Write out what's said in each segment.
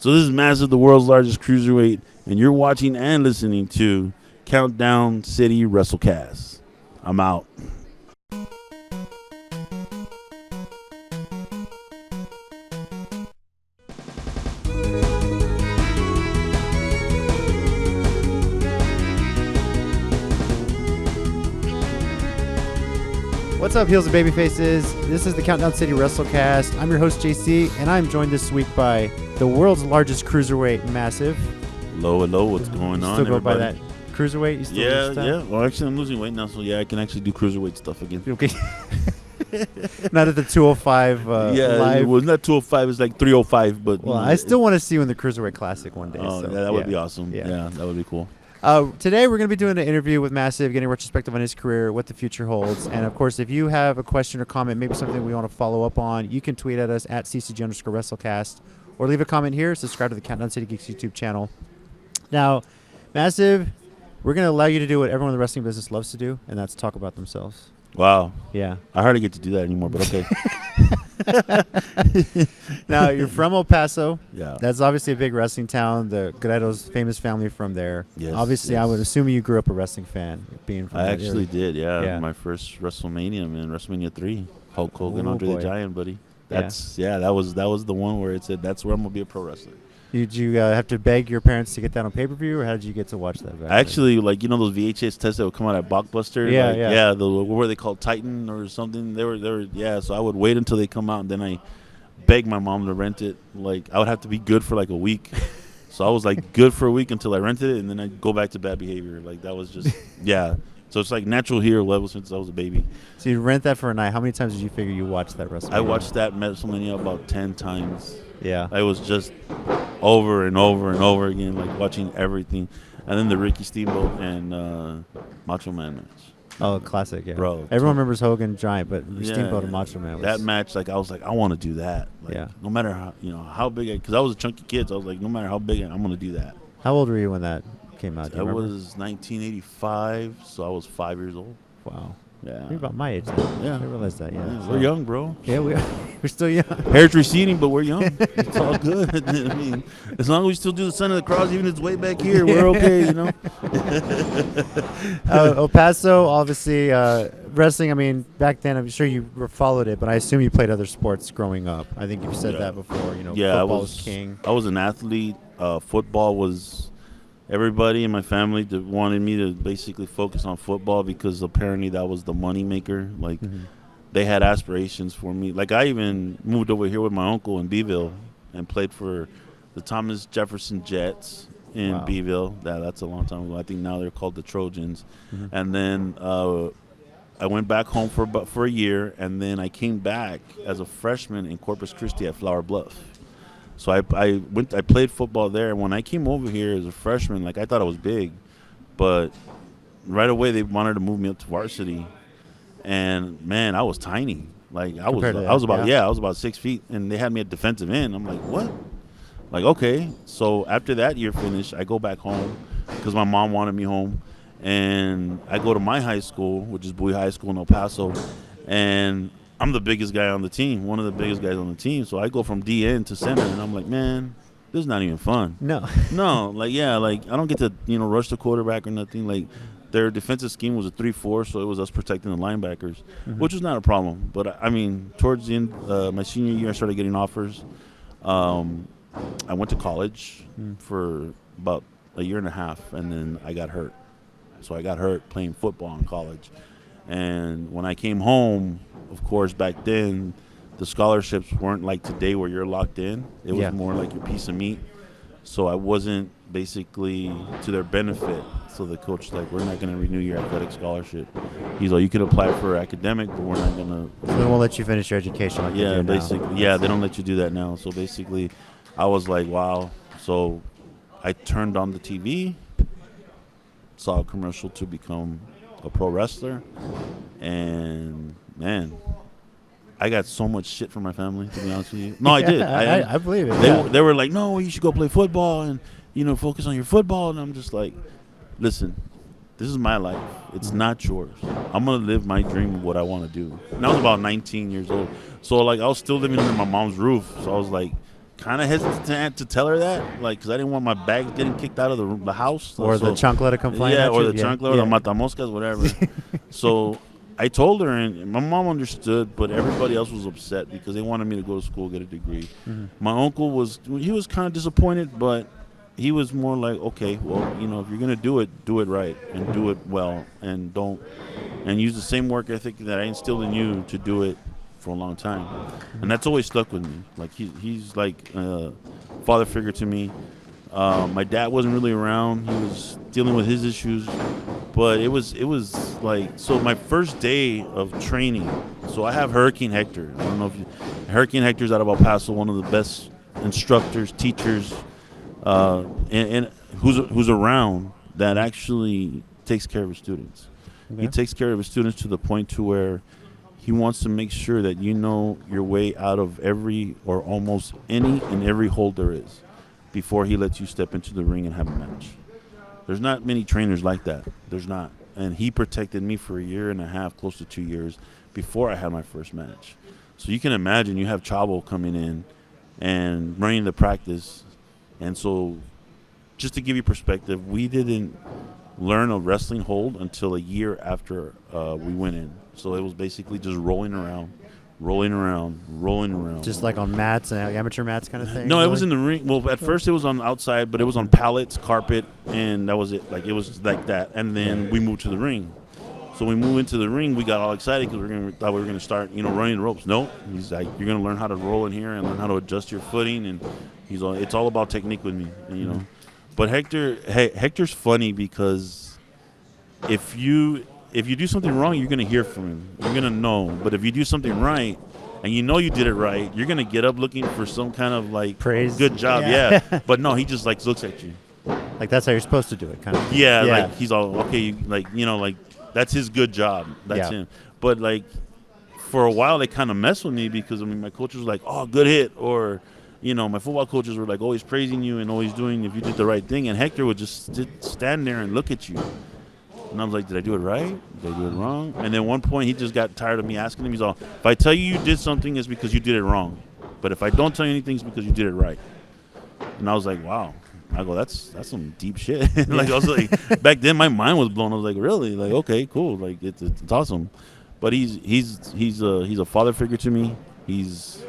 So this is Massive, the world's largest cruiserweight, and you're watching and listening to Countdown City WrestleCast. I'm out. What's up, heels and babyfaces? This is the Countdown City WrestleCast. I'm your host, JC, and I'm joined this week by the world's largest cruiserweight, Massive. Hello, what's going on, Still go by everybody? that cruiserweight? You still Yeah. Well, actually, I'm losing weight now, so yeah, I can actually do cruiserweight stuff again. Okay. Not at the 205 live. It was not 205, it's like 305, but... Well, I still want to see you in the Cruiserweight Classic one day. Oh, so, yeah, that would be awesome. Yeah, that would be cool. Today we're going to be doing an interview with Massive, getting a retrospective on his career, what the future holds. And, of course, if you have a question or comment, maybe something we want to follow up on, you can tweet at us at @CCG_WrestleCast or leave a comment here. Subscribe to the Countdown City Geeks YouTube channel. Now, Massive, we're going to allow you to do what everyone in the wrestling business loves to do, and that's talk about themselves. Wow. Yeah. I hardly get to do that anymore, but okay. Now, you're from El Paso. Yeah. That's obviously a big wrestling town. The Guerrero's famous family from there. Yes. Obviously, I would assume you grew up a wrestling fan, being from I that actually area. did, yeah. My first WrestleMania, man, WrestleMania 3. Hulk Hogan, Andre the Giant, buddy. That's that was the one where it said that's where I'm gonna be a pro wrestler. Did you have to beg your parents to get that on pay-per-view, or how did you get to watch that? Actually, like, you know those VHS tests that would come out at Blockbuster? Yeah, like, yeah. what were they called, Titan or something? They were, so I would wait until they come out, and then I begged my mom to rent it. Like, I would have to be good for like a week. So I was like good for a week until I rented it, and then I'd go back to bad behavior. Like, that was just, yeah. So it's like natural hero level since I was a baby. So you rent that for a night. How many times did you figure you watched that WrestleMania? I watched that WrestleMania about 10 times. Yeah. I was just over and over and over again, like watching everything. And then the Ricky Steamboat and Macho Man match. Oh, classic, yeah. Bro. Everyone remembers Hogan Giant, but Steamboat and Macho Man was... That match, like, I was like, I want to do that. Like, no matter how, how big because I was a chunky kid, so I was like, no matter how big I'm going to do that. How old were you when that came out? That was 1985, so I was 5 years old. Wow. Yeah. You're about my age then. Yeah. I realized that, yeah. We're young, bro. Yeah, we're still young. Hair's receding, but we're young. It's all good. I mean, as long as we still do the sign of the cross, even if it's way back here, we're okay, El Paso, obviously, wrestling, I mean, back then, I'm sure you followed it, but I assume you played other sports growing up. I think you've said that before, football was king. I was an athlete. Football was... Everybody in my family wanted me to basically focus on football because apparently that was the money maker. Like, they had aspirations for me. Like, I even moved over here with my uncle in Beeville and played for the Thomas Jefferson Jets in Beeville. That's a long time ago. I think now they're called the Trojans. And then I went back home for a year, and then I came back as a freshman in Corpus Christi at Flower Bluff. So I played football there, and when I came over here as a freshman, like, I thought I was big, but right away they wanted to move me up to varsity, and man, I was tiny. Like, I was about 6 feet, and they had me at defensive end. I'm like, what? Like, okay. So after that year finished, I go back home because my mom wanted me home, and I go to my high school, which is Bowie High School in El Paso, and I'm the biggest guy on the team, one of the biggest guys on the team. So I go from DN to center, and I'm like, man, this is not even fun. No. Like, I don't get to, rush the quarterback or nothing. Like, their defensive scheme was a 3-4, so it was us protecting the linebackers, which was not a problem. But, I mean, towards the end, my senior year, I started getting offers. I went to college for about a year and a half, and then I got hurt. So I got hurt playing football in college. And when I came home, of course, back then, the scholarships weren't like today where you're locked in. It was more like your piece of meat. So I wasn't basically to their benefit. So the coach was like, we're not going to renew your athletic scholarship. He's like, you can apply for academic, but we're not going to. So they won't let you finish your education like they do basically. Yeah, they don't let you do that now. So basically, I was like, wow. So I turned on the TV, saw a commercial to become a pro wrestler, and man, I got so much shit from my family, to be honest with you. No, I did. I believe it. They were like, no, you should go play football and focus on your football. And I'm just like, listen, this is my life. It's not yours. I'm gonna live my dream of what I want to do. And I was about 19 years old, so like I was still living under my mom's roof. So I was like, kind of hesitant to tell her that, like, because I didn't want my bag getting kicked out of the house. Or the chancla to complain. Yeah, at or you. the chancla, or the matamoscas, whatever. So I told her, and my mom understood, but everybody else was upset because they wanted me to go to school, get a degree. Mm-hmm. My uncle was kind of disappointed, but he was more like, okay, well, if you're going to do it right and do it well, and use the same work ethic that I instilled in you to do it for a long time. And that's always stuck with me. Like, he's like a father figure to me. My dad wasn't really around. He was dealing with his issues. But it was like, so my first day of training, so I have Hurricane Hector. I don't know if Hurricane Hector's out of El Paso, one of the best instructors, teachers, and who's around that actually takes care of his students. Okay. He takes care of his students to the point to where he wants to make sure that you know your way out of every or almost any and every hold there is before he lets you step into the ring and have a match. There's not many trainers like that. There's not. And he protected me for a year and a half, close to 2 years, before I had my first match. So you can imagine you have Chavo coming in and running the practice. And so just to give you perspective, we didn't learn a wrestling hold until a year after we went in. So it was basically just rolling around. Just like on mats, amateur mats kind of thing? No, really? It was in the ring. Well, at first it was on outside, but it was on pallets, carpet, and that was it. Like, it was like that. And then we moved to the ring. So we moved into the ring, we got all excited because thought we were going to start, running the ropes. No, he's like, you're going to learn how to roll in here and learn how to adjust your footing. And it's all about technique with me, and, But Hector's funny because if you do something wrong, you're going to hear from him. You're going to know. But if you do something right and you did it right, you're going to get up looking for some kind of, like, praise. Good job. Yeah. But no, he just, like, looks at you. Like, that's how you're supposed to do it, kind of. Yeah. Like, he's all, okay, like, that's his good job. That's him. But, like, for a while, they kind of messed with me because, my coaches were like, oh, good hit. Or, my football coaches were, like, always praising you and always doing if you did the right thing. And Hector would just stand there and look at you. And I was like, did I do it right? Did I do it wrong? And then one point, he just got tired of me asking him. He's all, if I tell you did something, it's because you did it wrong. But if I don't tell you anything, it's because you did it right. And I was like, wow. I go, that's some deep shit. Like, I was like, back then my mind was blown. I was like, really? Like, okay, cool. Like, it's awesome. But he's a father figure to me. He's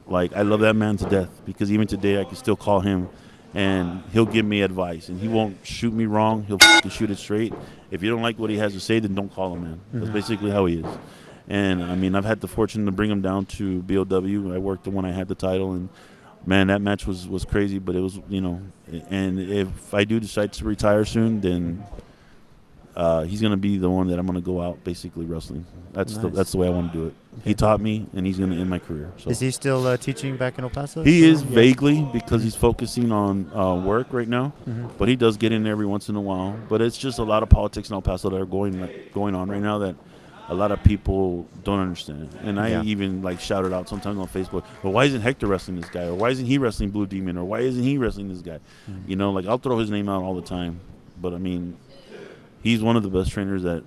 like, I love that man to death because even today I can still call him. And he'll give me advice, and he won't shoot me wrong. He'll shoot it straight. If you don't like what he has to say, then don't call him, man. That's basically how he is. And, I've had the fortune to bring him down to BOW. I worked when I had the title, and, man, that match was crazy. But it was, and if I do decide to retire soon, then he's going to be the one that I'm going to go out basically wrestling. That's the way I want to do it. He taught me, and he's going to end my career. So. Is he still teaching back in El Paso? He is vaguely because he's focusing on work right now. Mm-hmm. But he does get in there every once in a while. But it's just a lot of politics in El Paso that are going on right now that a lot of people don't understand. And I even, like, shout it out sometimes on Facebook. Well, why isn't Hector wrestling this guy? Or why isn't he wrestling Blue Demon? Or why isn't he wrestling this guy? Mm-hmm. Like, I'll throw his name out all the time. But, he's one of the best trainers that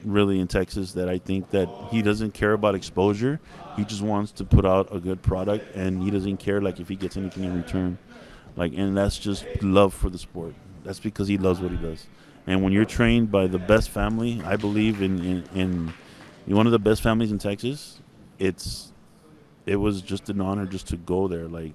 really in Texas that I think that he doesn't care about exposure. He just wants to put out a good product, and he doesn't care, like, if he gets anything in return. Like, and that's just love for the sport. That's because he loves what he does. And when you're trained by the best family, I believe in one of the best families in Texas, it was just an honor just to go there, like,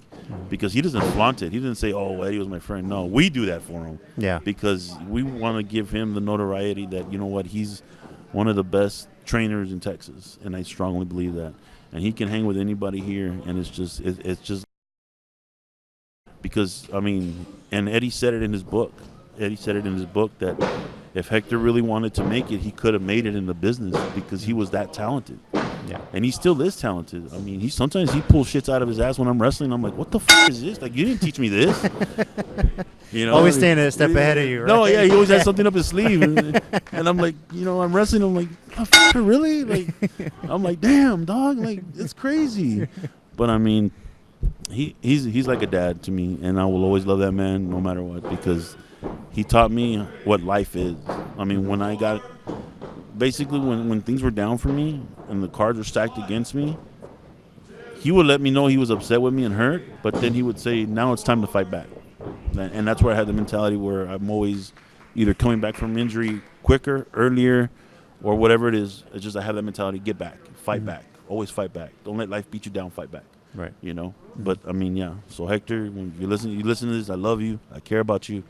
because he doesn't flaunt it. He didn't say, oh, Eddie was my friend. No, we do that for him. Yeah. Because we want to give him the notoriety that, he's one of the best trainers in Texas, and I strongly believe that. And he can hang with anybody here, and it's just because, and Eddie said it in his book. Eddie said it in his book that if Hector really wanted to make it, he could have made it in the business because he was that talented. Yeah. And he still is talented. Sometimes he pulls shits out of his ass when I'm wrestling. I'm like, what the f*** is this? Like, you didn't teach me this. Always staying a step ahead of you, right? No, yeah, he always has something up his sleeve. And I'm like, I'm wrestling. I'm like, oh, really? Like, I'm like, damn, dog. Like, it's crazy. But, he's like a dad to me. And I will always love that man no matter what because he taught me what life is. When I got... Basically, when things were down for me and the cards were stacked against me, he would let me know he was upset with me and hurt, but then he would say, now it's time to fight back. And that's where I had the mentality where I'm always either coming back from injury quicker, earlier, or whatever it is. It's just I have that mentality, get back, fight back, always fight back. Don't let life beat you down, fight back. Right. You know? But, I mean, yeah. So, Hector, when you listen to this, I love you. I care about you.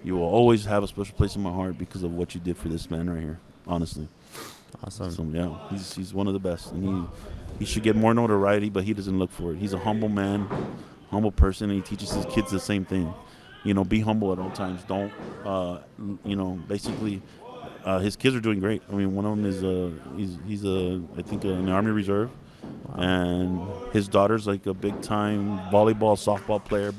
You will always have a special place in my heart because of what you did for this man right here, honestly. Awesome. So, yeah, he's one of the best. And he should get more notoriety, but he doesn't look for it. He's a humble man, humble person, and he teaches his kids the same thing. You know, be humble at all times. Don't, you know, basically, his kids are doing great. I mean, one of them is, he's I think, in the Army Reserve. Wow. And his daughter's like a big-time volleyball, softball player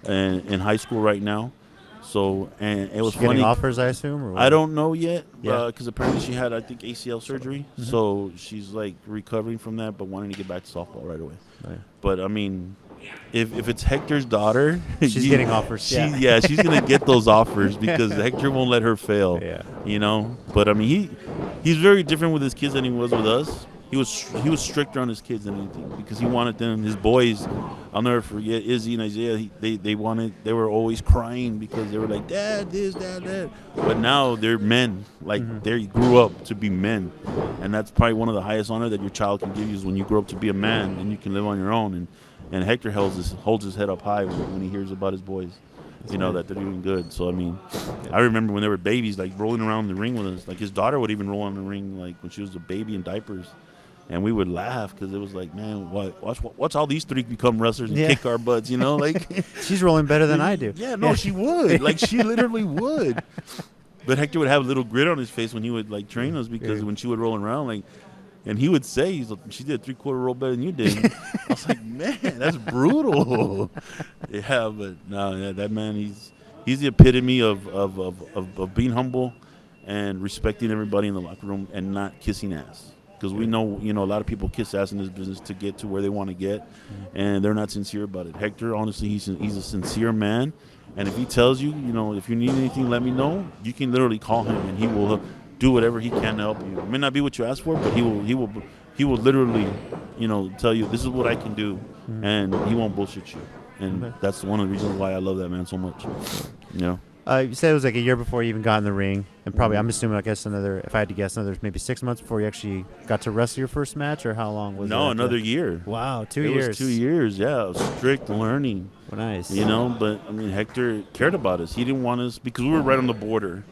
in high school right now. So, and it was funny. Getting offers, I assume? Or what? I don't know yet, because apparently she had, I think, ACL surgery. Mm-hmm. So she's, like, recovering from that, but wanting to get back to softball right away. Right. But, I mean, if it's Hector's daughter, she's getting offers. She's going to get those offers because Hector won't let her fail. Yeah. You know? But, I mean, he's very different with his kids than he was with us. He was stricter on his kids than anything because he wanted them, his boys. I'll never forget Izzy and Isaiah. They were always crying because they were like, Dad, this, Dad, that. But now they're men. Like they grew up to be men, and that's probably one of the highest honor that your child can give you is when you grow up to be a man and you can live on your own. And Hector holds his head up high when he hears about his boys. You know, that they're doing good. So, I mean, I remember when they were babies, like rolling around the ring with us. Like his daughter would even roll on the ring like when she was a baby in diapers. And we would laugh because it was like, man, watch all these three become wrestlers and kick our butts, you know? Like she's rolling better than I do. Yeah, no, she would. Like she literally would. But Hector would have a little grit on his face when he would like train us because when she would roll around, like, and he would say, he's like, she did a 3/4 roll better than you did. I was like, man, that's brutal. Yeah, but no, that man, he's the epitome of being humble and respecting everybody in the locker room and not kissing ass. Because we know, you know, a lot of people kiss ass in this business to get to where they want to get, and they're not sincere about it. Hector, honestly, he's a sincere man, and if he tells you, you know, if you need anything, let me know. You can literally call him, and he will do whatever he can to help you. It may not be what you asked for, but he will literally, you know, tell you this is what I can do, and he won't bullshit you. And that's one of the reasons why I love that man so much. You know. You said it was like a year before you even got in the ring, and probably, I'm assuming, I guess if I had to guess, another maybe 6 months before you actually got to wrestle your first match, or how long was it? No, another year. Wow, 2 years. It was 2 years, yeah. Strict learning. Nice. You know, but, I mean, Hector cared about us. He didn't want us, because we were right on the border,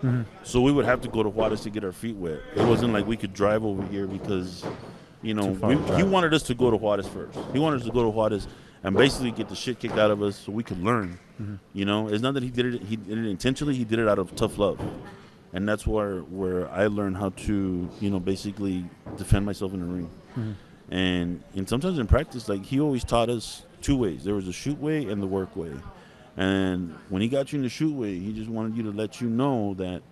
so we would have to go to Juarez to get our feet wet. It wasn't like we could drive over here because, you know, he wanted us to go to Juarez first. He wanted us to go to Juarez and basically get the shit kicked out of us so we could learn. You know, it's not that he did it intentionally. He did it out of tough love, and that's where I learned how to, you know, basically defend myself in the ring. And sometimes in practice, like, he always taught us two ways. There was the shoot way and the work way. And when he got you in the shoot way, he just wanted you to let you know that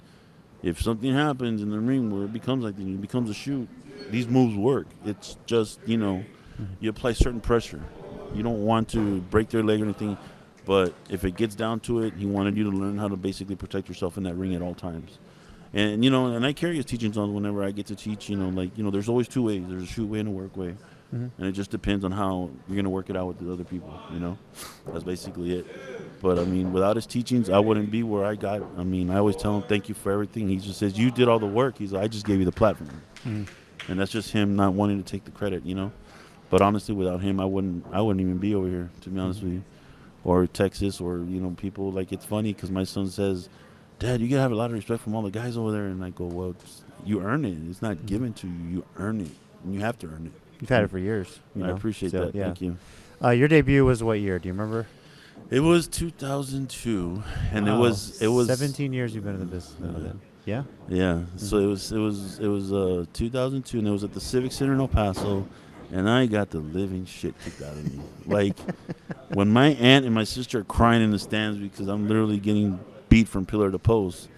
if something happens in the ring where it becomes like it becomes a shoot, these moves work. It's just, you know, you apply certain pressure. You don't want to break their leg or anything. But if it gets down to it, he wanted you to learn how to basically protect yourself in that ring at all times. And, you know, and I carry his teachings on whenever I get to teach, you know, like, you know, there's always two ways. There's a shoot way and a work way. And it just depends on how you're going to work it out with the other people, you know. That's basically it. But, I mean, without his teachings, I wouldn't be where I got. I mean, I always tell him thank you for everything. He just says, you did all the work. He's like, I just gave you the platform. And that's just him not wanting to take the credit, you know. But honestly, without him, I wouldn't even be over here, to be honest with you. Or Texas, or, you know, people. Like, it's funny because my son says, Dad, you got to have a lot of respect from all the guys over there. And I go, well, you earn it. It's not given to you. You earn it. And you have to earn it. You've had it for years. You know? I appreciate that. Yeah. Thank you. Your debut was what year? Do you remember? It was 2002. And it was 17 years you've been in the business. Yeah? Yeah. So it was 2002, and it was at the Civic Center in El Paso. And I got the living shit kicked out of me. Like, when my aunt and my sister are crying in the stands because I'm literally getting beat from pillar to post.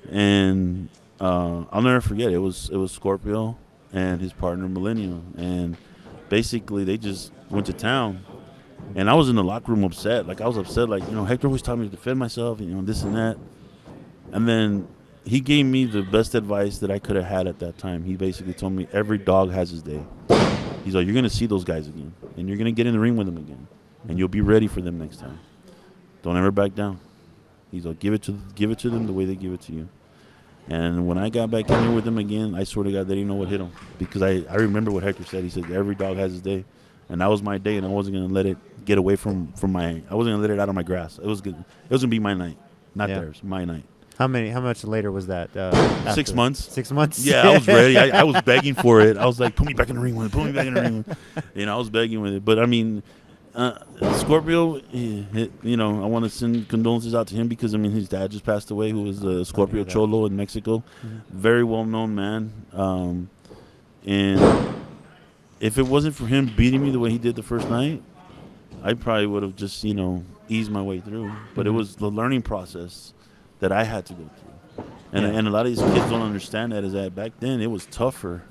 And I'll never forget, it was Scorpio and his partner, Millennium. And basically, they just went to town. And I was in the locker room upset. Like, I was upset. Like, you know, Hector always taught me to defend myself, you know, this and that. And then he gave me the best advice that I could have had at that time. He basically told me every dog has his day. He's like, you're going to see those guys again, and you're going to get in the ring with them again, and you'll be ready for them next time. Don't ever back down. He's like, give it to them the way they give it to you. And when I got back in there with him again, I swear to God, they didn't know what hit him. Because I remember what Hector said. He said, every dog has his day. And that was my day, and I wasn't going to let it get away from my – I wasn't going to let it out of my grasp. It was going to be my night, not theirs, my night. How much later was that? 6 months. 6 months? Yeah, I was ready. I was begging for it. I was like, put me back in the ring with it. Put me back in the ring with it. I was begging with it. But, I mean, Scorpio, I want to send condolences out to him because, I mean, his dad just passed away, who was Scorpio Cholo in Mexico. Mm-hmm. Very well-known man. And if it wasn't for him beating me the way he did the first night, I probably would have just, eased my way through. But it was the learning process that I had to go through. And a lot of these kids don't understand that, is that back then it was tougher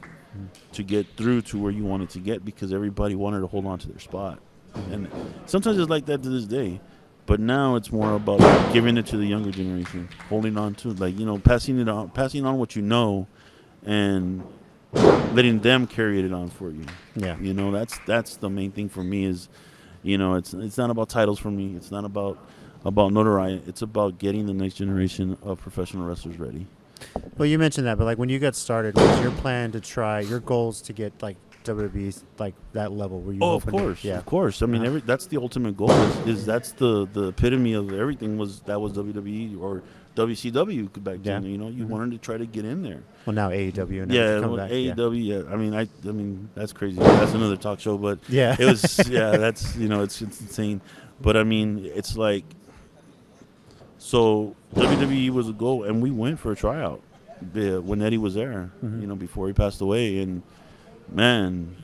to get through to where you wanted to get because everybody wanted to hold on to their spot. And sometimes it's like that to this day. But now it's more about giving it to the younger generation, holding on to it, passing on what you know and letting them carry it on for you. Yeah. That's the main thing for me is, it's not about titles for me. It's not about notoriety. It's about getting the next generation of professional wrestlers ready. Well, you mentioned that, but when you got started, was your plan to try your goals to get WWE that level? Were you? Oh, of course. I mean, that's the ultimate goal. Is that's the epitome of everything was WWE or WCW back then. You wanted to try to get in there. Well, now AEW. AEW. Yeah. I mean, that's crazy. That's another talk show, but it was. That's it's insane. But I mean, it's like. So WWE was a goal, and we went for a tryout when Eddie was there, before he passed away. And, man,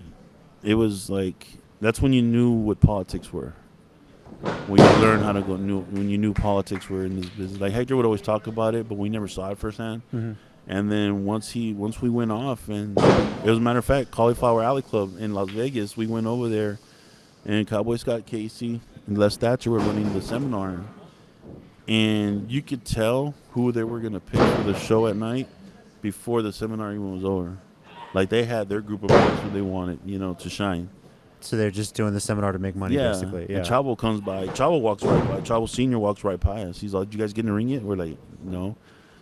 it was like that's when you knew what politics were. When you learned how to go, when you knew politics were in this business. Like Hector would always talk about it, but we never saw it firsthand. Mm-hmm. And then once we went off, and it was a matter of fact, Cauliflower Alley Club in Las Vegas, we went over there, and Cowboy Scott Casey and Les Thatcher were running the seminar. And you could tell who they were going to pick for the show at night before the seminar even was over. Like, they had their group of boys who they wanted, to shine. So they're just doing the seminar to make money, basically. Yeah. And Chavo comes by. Chavo walks right by. Chavo Sr. walks right by us. He's like, "You guys get in the ring yet?" We're like, "No."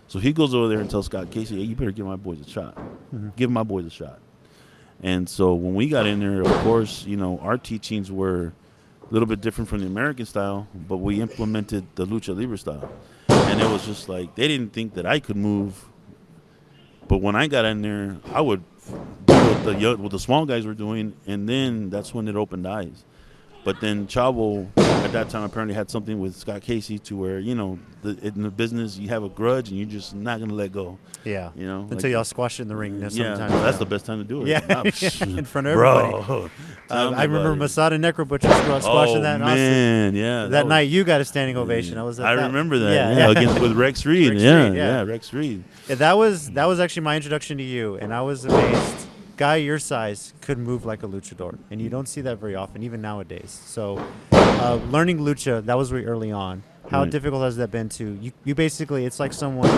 So he goes over there and tells Scott Casey, "Hey, you better give my boys a shot. Mm-hmm. Give my boys a shot." And so when we got in there, of course, our teachings were a little bit different from the American style, but we implemented the Lucha Libre style. And it was just like, they didn't think that I could move. But when I got in there, I would do what the small guys were doing, and then that's when it opened eyes. But then Chavo, at that time, apparently had something with Scott Casey to where, in the business, you have a grudge, and you're just not going to let go. Yeah. Until y'all squash it in the ring. That's the best time to do it. Yeah. In front of everybody. Bro. I remember Masada Necro Butcher squashing that. Man, yeah. That night, you got a standing ovation. I remember that. With Rex Reed. Rex Reed. Yeah, that was actually my introduction to you, and I was amazed. Guy your size could move like a luchador, and you don't see that very often, even nowadays. So, learning lucha, that was very early on. How difficult has that been to you? Basically, it's like someone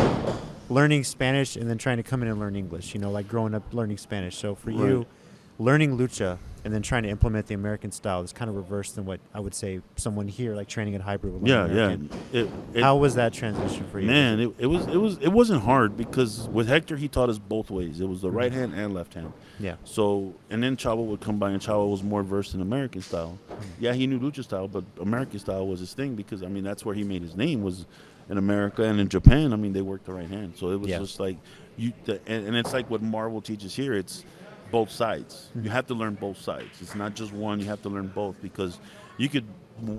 learning Spanish and then trying to come in and learn English. Like growing up learning Spanish. So for you, learning lucha and then trying to implement the American style is kind of reverse than what I would say someone here like training at hybrid would learn American. How was that transition for you? Man, it wasn't hard because with Hector he taught us both ways. It was the right hand and left hand. Yeah. So and then Chavo would come by, and Chavo was more versed in American style. Yeah, he knew lucha style, but American style was his thing because that's where he made his name was in America. And in Japan, they worked the right hand. So it was just like and it's like what Marvel teaches here. It's both sides. You have to learn both sides. It's not just one. You have to learn both because you could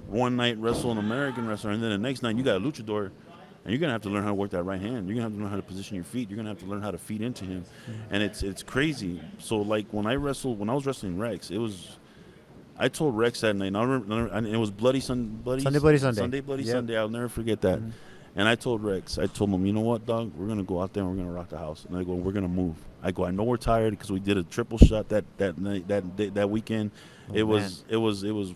one night wrestle an American wrestler and then the next night you got a luchador and you're going to have to learn how to work that right hand. You're going to have to learn how to position your feet. You're going to have to learn how to feed into him. And it's crazy. So like when I was wrestling Rex, I told Rex that night, and it was Sunday Bloody Sunday. I'll never forget that. Mm-hmm. And I told Rex, him, you know what, dog? We're going to go out there and we're going to rock the house. And I go, we're going to move. I go, I know we're tired because we did a triple shot that night, that weekend. It was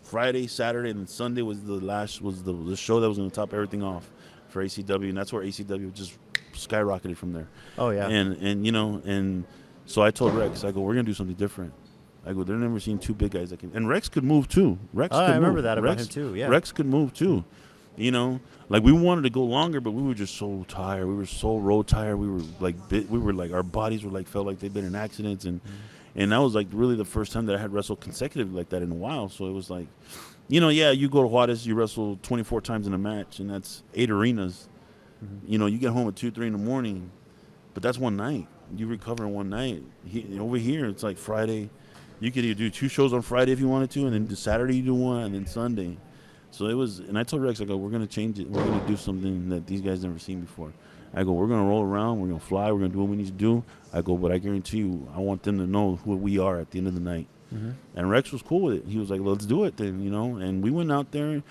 Friday, Saturday, and Sunday was the show that was going to top everything off for ACW, and that's where ACW just skyrocketed from there. Oh yeah. And so I told Rex, I go, we're going to do something different. I go, they're never seen two big guys that can. And Rex could move too. I remember that about him too. Yeah, Rex could move too. You know, like we wanted to go longer, but we were just so tired. We were so road tired. We were like our bodies were like felt like they'd been in accidents, and that was like really the first time that I had wrestled consecutively like that in a while. So it was like, you know, yeah, you go to Hiatus, you wrestle 24 times in a match, and that's 8 arenas. You know, you get home at 2, 3 in the morning, but that's one night. You recover in one night. Over here, it's like Friday. You could either do 2 shows on Friday if you wanted to, and then Saturday you do 1, and then Sunday. So it was, and I told Rex, I go, we're going to change it. We're going to do something that these guys never seen before. I go, we're going to roll around. We're going to fly. We're going to do what we need to do. I go, but I guarantee you, I want them to know who we are at the end of the night. And Rex was cool with it. He was like, let's do it then, you know. And we went out there,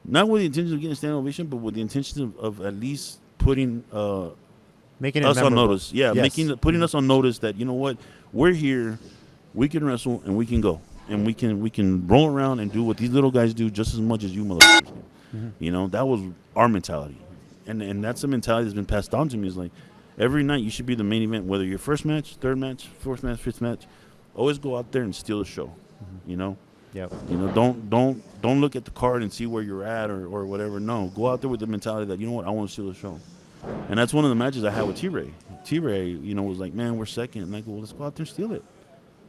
not with the intention of getting a standing ovation, but with the intention of at least putting making us it on notice. Yeah, yes. Putting us on notice that, you know what, we're here, we can wrestle, and we can go. And we can roll around and do what these little guys do just as much as you motherfuckers do. You know, that was our mentality. And that's the mentality that's been passed down to me. Is like, every night you should be the main event, whether your first match, third match, fourth match, fifth match. Always go out there and steal the show. You know? Yep. You know, don't look at the card and see where you're at or whatever. No, go out there with the mentality that, you know what, I want to steal the show. And that's one of the matches I had with T-Ray. T-Ray, you know, was like, man, we're second. And I go, well, let's go out there and steal it.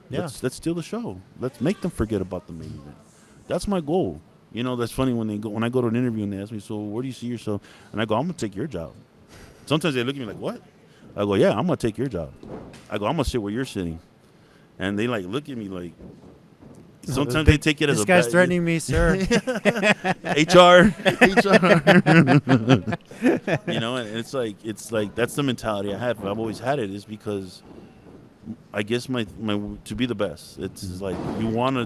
Yeah. Let's steal the show. Let's make them forget about the main event. That's my goal. You know, that's funny when I go to an interview and they ask me, so where do you see yourself? And I go, I'm going to take your job. Sometimes they look at me like, what? I go, yeah, I'm going to take your job. I go, I'm going to sit where you're sitting. And they like look at me like, sometimes they take it as a this guy's threatening me, sir. HR. You know, and it's like that's the mentality I have. I've always had it, is because I guess my to be the best. It's like you want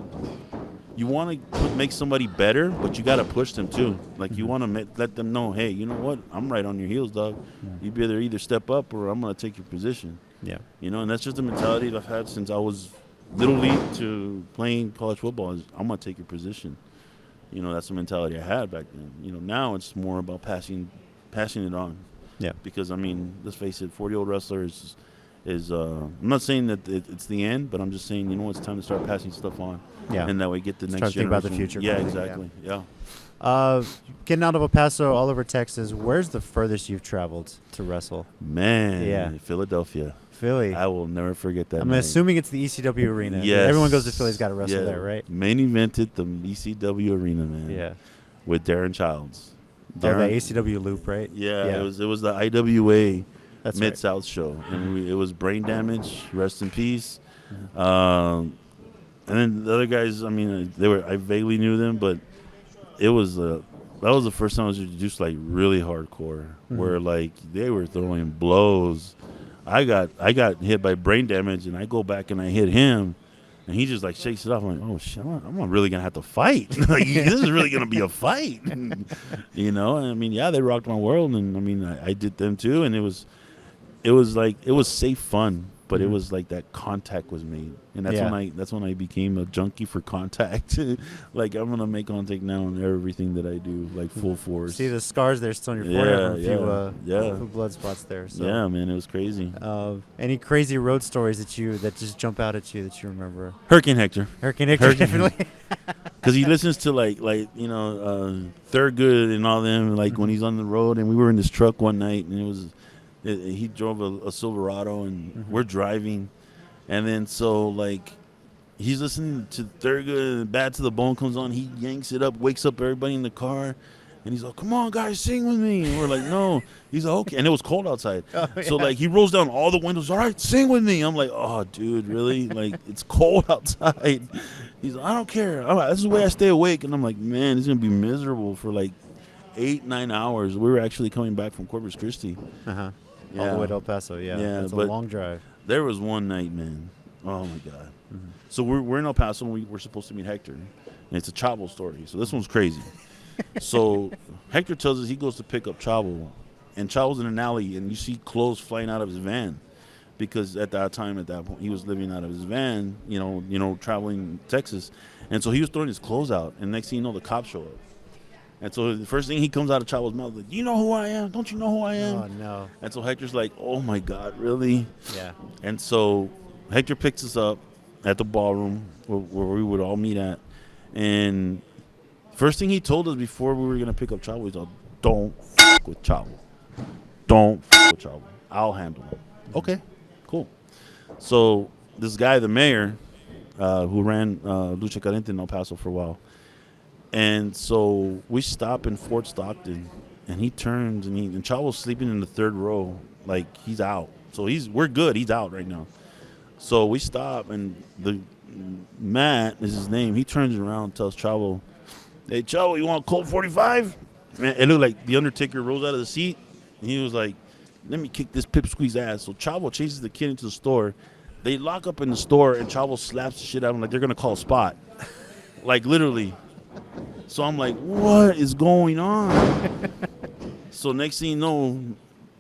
to make somebody better, but you got to push them too. Like you want to let them know, hey, you know what? I'm right on your heels, dog. You better either step up or I'm gonna take your position. Yeah. You know, and that's just the mentality that I've had since I was little league to playing college football. Is I'm gonna take your position. You know, that's the mentality I had back then. You know, now it's more about passing it on. Yeah. Because I mean, let's face it, 40-year-old wrestler is I'm not saying that it's the end, but I'm just saying, you know, it's time to start passing stuff on. Yeah. And that way get the next Start thinking generation. about the future. Yeah, exactly. Yeah. Getting out of El Paso, all over Texas, where's the furthest you've traveled to wrestle? Man. Yeah. Philadelphia. Philly. I will never forget that. I'm night. assuming it's the ECW Arena. Yes. Everyone goes to Philly's got to wrestle there, right? Main evented the ECW Arena, man. Yeah. With Darren Childs. The ACW loop, right? Yeah. It was the IWA That's Mid-South show. And it was Brain Damage, rest in peace. And then the other guys, I mean, I vaguely knew them, but it was that was the first time I was introduced like really hardcore, where like they were throwing blows. I got hit by Brain Damage, and I go back and I hit him, and he just like shakes it off. I'm like, oh shit, I'm not really gonna have to fight. Like, this is really gonna be a fight, you know? And I mean, yeah, they rocked my world, and I mean, I did them too, and it was safe fun. But it was like that contact was made, and that's when I became a junkie for contact. Like, I'm gonna make contact now on everything that I do, like full force. See the scars there still on your forehead, a few blood spots there. So. Yeah, man, it was crazy. Any crazy road stories that just jump out at you that you remember? Hurricane Hector, definitely. Because he listens to like you know Thurgood and all them, like when he's on the road, and we were in this truck one night, and it was. He drove a Silverado, and we're driving, and then so like he's listening to Thurgood, and Bad to the Bone comes on. He yanks it up, wakes up everybody in the car, and he's like, "Come on, guys, sing with me." And we're like, "No." He's like, "Okay," and it was cold outside, so like he rolls down all the windows. "All right, sing with me." I'm like, "Oh, dude, really? Like it's cold outside." He's like, "I don't care. This is the way I stay awake," and I'm like, "Man, it's gonna be miserable for like 8-9 hours." We were actually coming back from Corpus Christi. All the way to El Paso, yeah. It's a long drive. There was one night, man. Oh, my God. So we're in El Paso, and we're supposed to meet Hector. And it's a Chavo story. So this one's crazy. So Hector tells us he goes to pick up Chavo. And Chavo's in an alley, and you see clothes flying out of his van. Because at that point, he was living out of his van, you know, traveling Texas. And so he was throwing his clothes out. And next thing you know, the cops show up. And so the first thing he comes out of Chavo's mouth is like, "Do you know who I am? Don't you know who I am?" Oh, no. And so Hector's like, "Oh, my God, really?" Yeah. And so Hector picks us up, at the ballroom where we would all meet at. And first thing he told us before we were going to pick up Chavo, he's like, don't fuck with Chavo. Don't fuck with Chavo. I'll handle him. Okay, cool. So this guy, the mayor, who ran Lucha Caliente in El Paso for a while, and so we stop in Fort Stockton, and he turns, and Chavo's sleeping in the third row, like he's out. So we're good. He's out right now. So we stop, and Matt is his name. He turns around and tells Chavo, hey, Chavo, you want Colt 45? Man, it looked like the Undertaker rose out of the seat, and he was like, let me kick this pipsqueak's ass. So Chavo chases the kid into the store. They lock up in the store, and Chavo slaps the shit out of him like they're going to call a spot. Like, literally. So I'm like, what is going on? So next thing you know,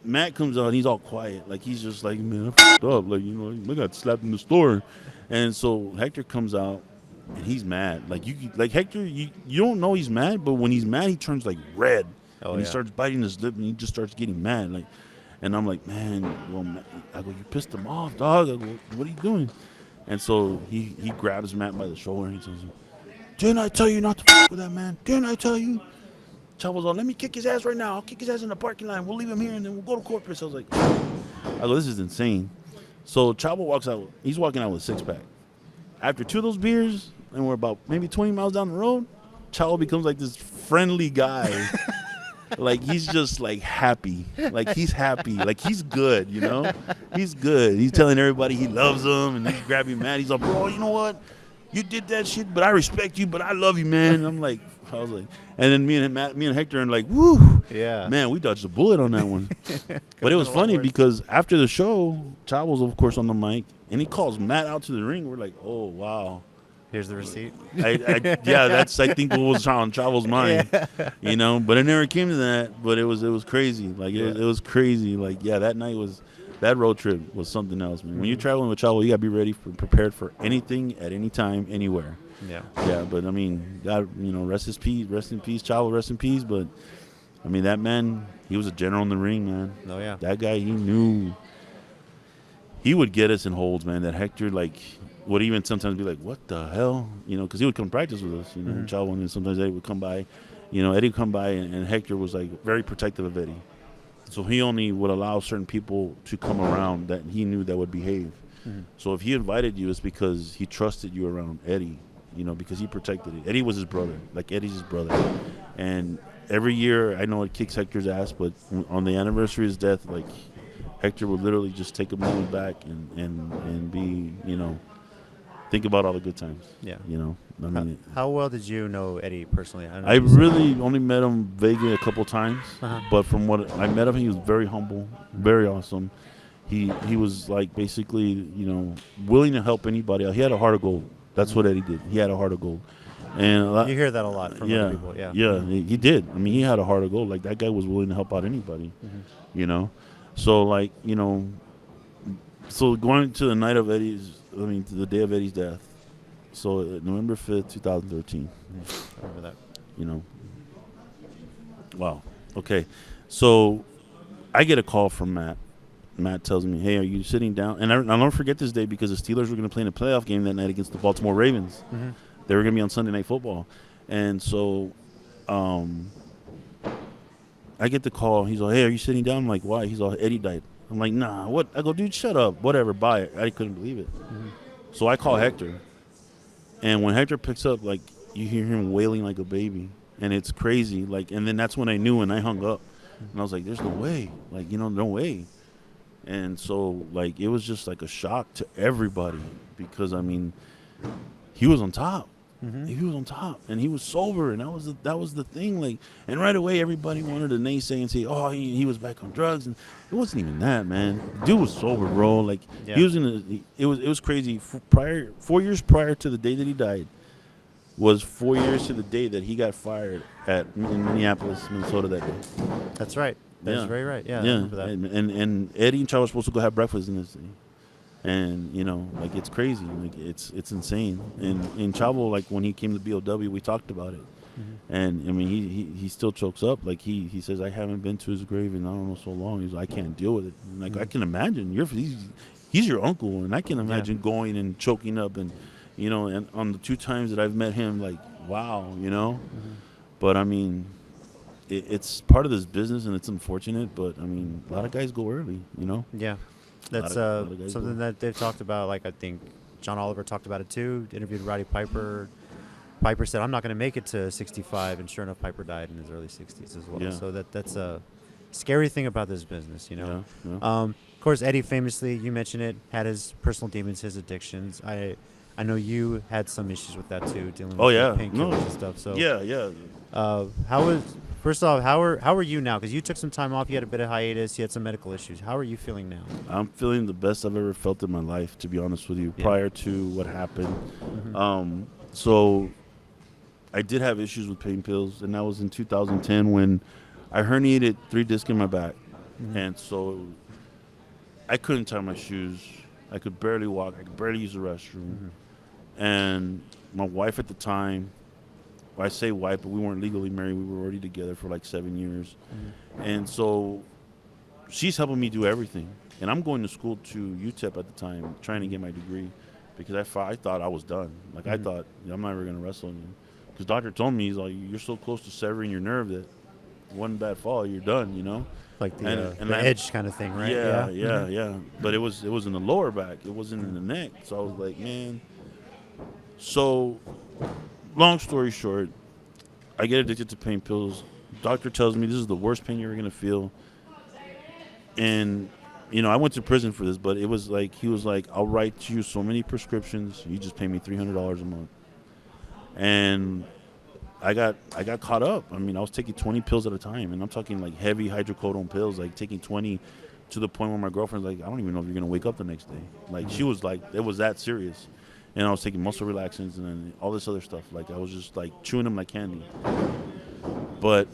Matt comes out, and he's all quiet. Like, he's just like, man, I fucked up. Like, you know, I got slapped in the store. And so Hector comes out, and he's mad. Like Hector, you don't know he's mad, but when he's mad, he turns, like, red. He starts biting his lip, and he just starts getting mad. Like, and I'm like, man, well, I go, you pissed him off, dog. I go, what are you doing? And so he grabs Matt by the shoulder, and he says, didn't I tell you not to fuck with that man? Didn't I tell you? Chavo's on, let me kick his ass right now. I'll kick his ass in the parking lot. We'll leave him here, and then we'll go to corporate. So I was like, I go, this is insane. So Chavo walks out. He's walking out with a six-pack. After two of those beers, and we're about maybe 20 miles down the road, Chavo becomes like this friendly guy. Like, he's just, like, happy. Like, he's happy. Like, he's good, you know? He's good. He's telling everybody he loves them, and he's grabbing Matt. He's like, bro, you know what? You did that shit, but I respect you, but I love you, man. And I'm like, I was like, and then me and Hector are like, woo. Yeah. Man, we dodged a bullet on that one. But it was funny because after the show, Chavo's, of course, on the mic, and he calls Matt out to the ring. We're like, oh, wow. Here's the receipt. Yeah, that's, I think, what was on Chavo's mind, you know. But it never came to that. But it was crazy. Like, it was crazy. Like, yeah, that road trip was something else, man. When you're traveling with Chavo, you gotta be ready prepared for anything at any time, anywhere. Yeah. Yeah, but I mean, God, you know, rest in peace, Chavo, rest in peace. But I mean, that man, he was a general in the ring, man. Oh yeah. That guy, he knew. He would get us in holds, man. That Hector, like, would even sometimes be like, what the hell? You know, because he would come practice with us, you know, Chavo, and then sometimes Eddie would come by. You know, Eddie would come by, and Hector was, like, very protective of Eddie. So he only would allow certain people to come around that he knew that would behave. So if he invited you, it's because he trusted you around Eddie, you know, because he protected it. Eddie was his brother. Like, Eddie's his brother. And every year, I know it kicks Hector's ass, but on the anniversary of his death, like, Hector would literally just take a moment back and be, you know, think about all the good times. Yeah. You know, I mean, how well did you know Eddie personally? I really only met him vaguely a couple times, but from what I met him, he was very humble, very awesome. He was like basically, you know, willing to help anybody out. He had a heart of gold. That's what Eddie did. He had a heart of gold. And you hear that a lot from other people. Yeah, he did. I mean, he had a heart of gold. Like, that guy was willing to help out anybody, you know. So, like, you know, so going to the night of to the day of Eddie's death. So, November 5th, 2013. I remember that. You know. Wow. Okay. So, I get a call from Matt. Matt tells me, hey, are you sitting down? And I'll never forget this day because the Steelers were going to play in a playoff game that night against the Baltimore Ravens. They were going to be on Sunday Night Football. And so I get the call. He's like, hey, are you sitting down? I'm like, why? He's like, Eddie died. I'm like, nah, what? I go, dude, shut up. Whatever, buy it. I couldn't believe it. So I call Hector. And when Hector picks up, like, you hear him wailing like a baby. And it's crazy. Like, and then that's when I knew, and I hung up. And I was like, there's no way. Like, you know, no way. And so, like, it was just like a shock to everybody because, I mean, he was on top. He was on top, and he was sober, and that was the thing. Like, and right away, everybody wanted to naysay and say, "Oh, he was back on drugs," and it wasn't even that, man. Dude was sober, bro. Like, he was it was crazy. 4 years prior to the day that he died was 4 years to the day that he got fired in Minneapolis, Minnesota that day. That's right. That's very right. Yeah. I remember that. And Eddie and Chavo were supposed to go have breakfast in this thing. And, you know, like, it's crazy. Like, it's insane. And Chavo, like, when he came to BOW, we talked about it. And, I mean, he still chokes up. Like, he says, I haven't been to his grave in I don't know so long. He's like, I can't deal with it. And, like, I can imagine. He's he's your uncle, and I can imagine going and choking up, and and on the 2 times that I've met him, like, wow, But I mean, it's part of this business, and it's unfortunate, but I mean, a lot of guys go early, Yeah, that's something that they've talked about. Like, I think John Oliver talked about it too. Interviewed Roddy Piper. Piper said, "I'm not going to make it to 65," and sure enough, Piper died in his early 60s as well. Yeah. So that's a scary thing about this business, Yeah. Of course, Eddie famously, you mentioned it, had his personal demons, his addictions. I know you had some issues with that too, dealing with painkillers and stuff. So first off, how are you now? Because you took some time off, you had a bit of hiatus, you had some medical issues. How are you feeling now? I'm feeling the best I've ever felt in my life, to be honest with you. Prior to what happened, so I did have issues with pain pills, and that was in 2010 when I herniated 3 discs in my back, and so I couldn't tie my shoes. I could barely walk. I could barely use the restroom. And my wife at the time, well, I say wife, but we weren't legally married. We were already together for like 7 years. And so she's helping me do everything. And I'm going to school to UTEP at the time, trying to get my degree, because I thought I was done. Like, I thought, I'm never going to wrestle again. Because doctor told me, he's like, you're so close to severing your nerve that one bad fall, you're done, Like the edge kind of thing, right? Yeah. But it was in the lower back. It wasn't in the neck. So I was like, man. So, long story short, I get addicted to pain pills. Doctor tells me this is the worst pain you're going to feel. And, I went to prison for this, but it was like, he was like, I'll write you so many prescriptions. You just pay me $300 a month. And I got caught up. I mean, I was taking 20 pills at a time, and I'm talking like heavy hydrocodone pills, like taking 20 to the point where my girlfriend's like, I don't even know if you're going to wake up the next day. Like, she was like, it was that serious. And I was taking muscle relaxants and then all this other stuff. Like, I was just like chewing them like candy. But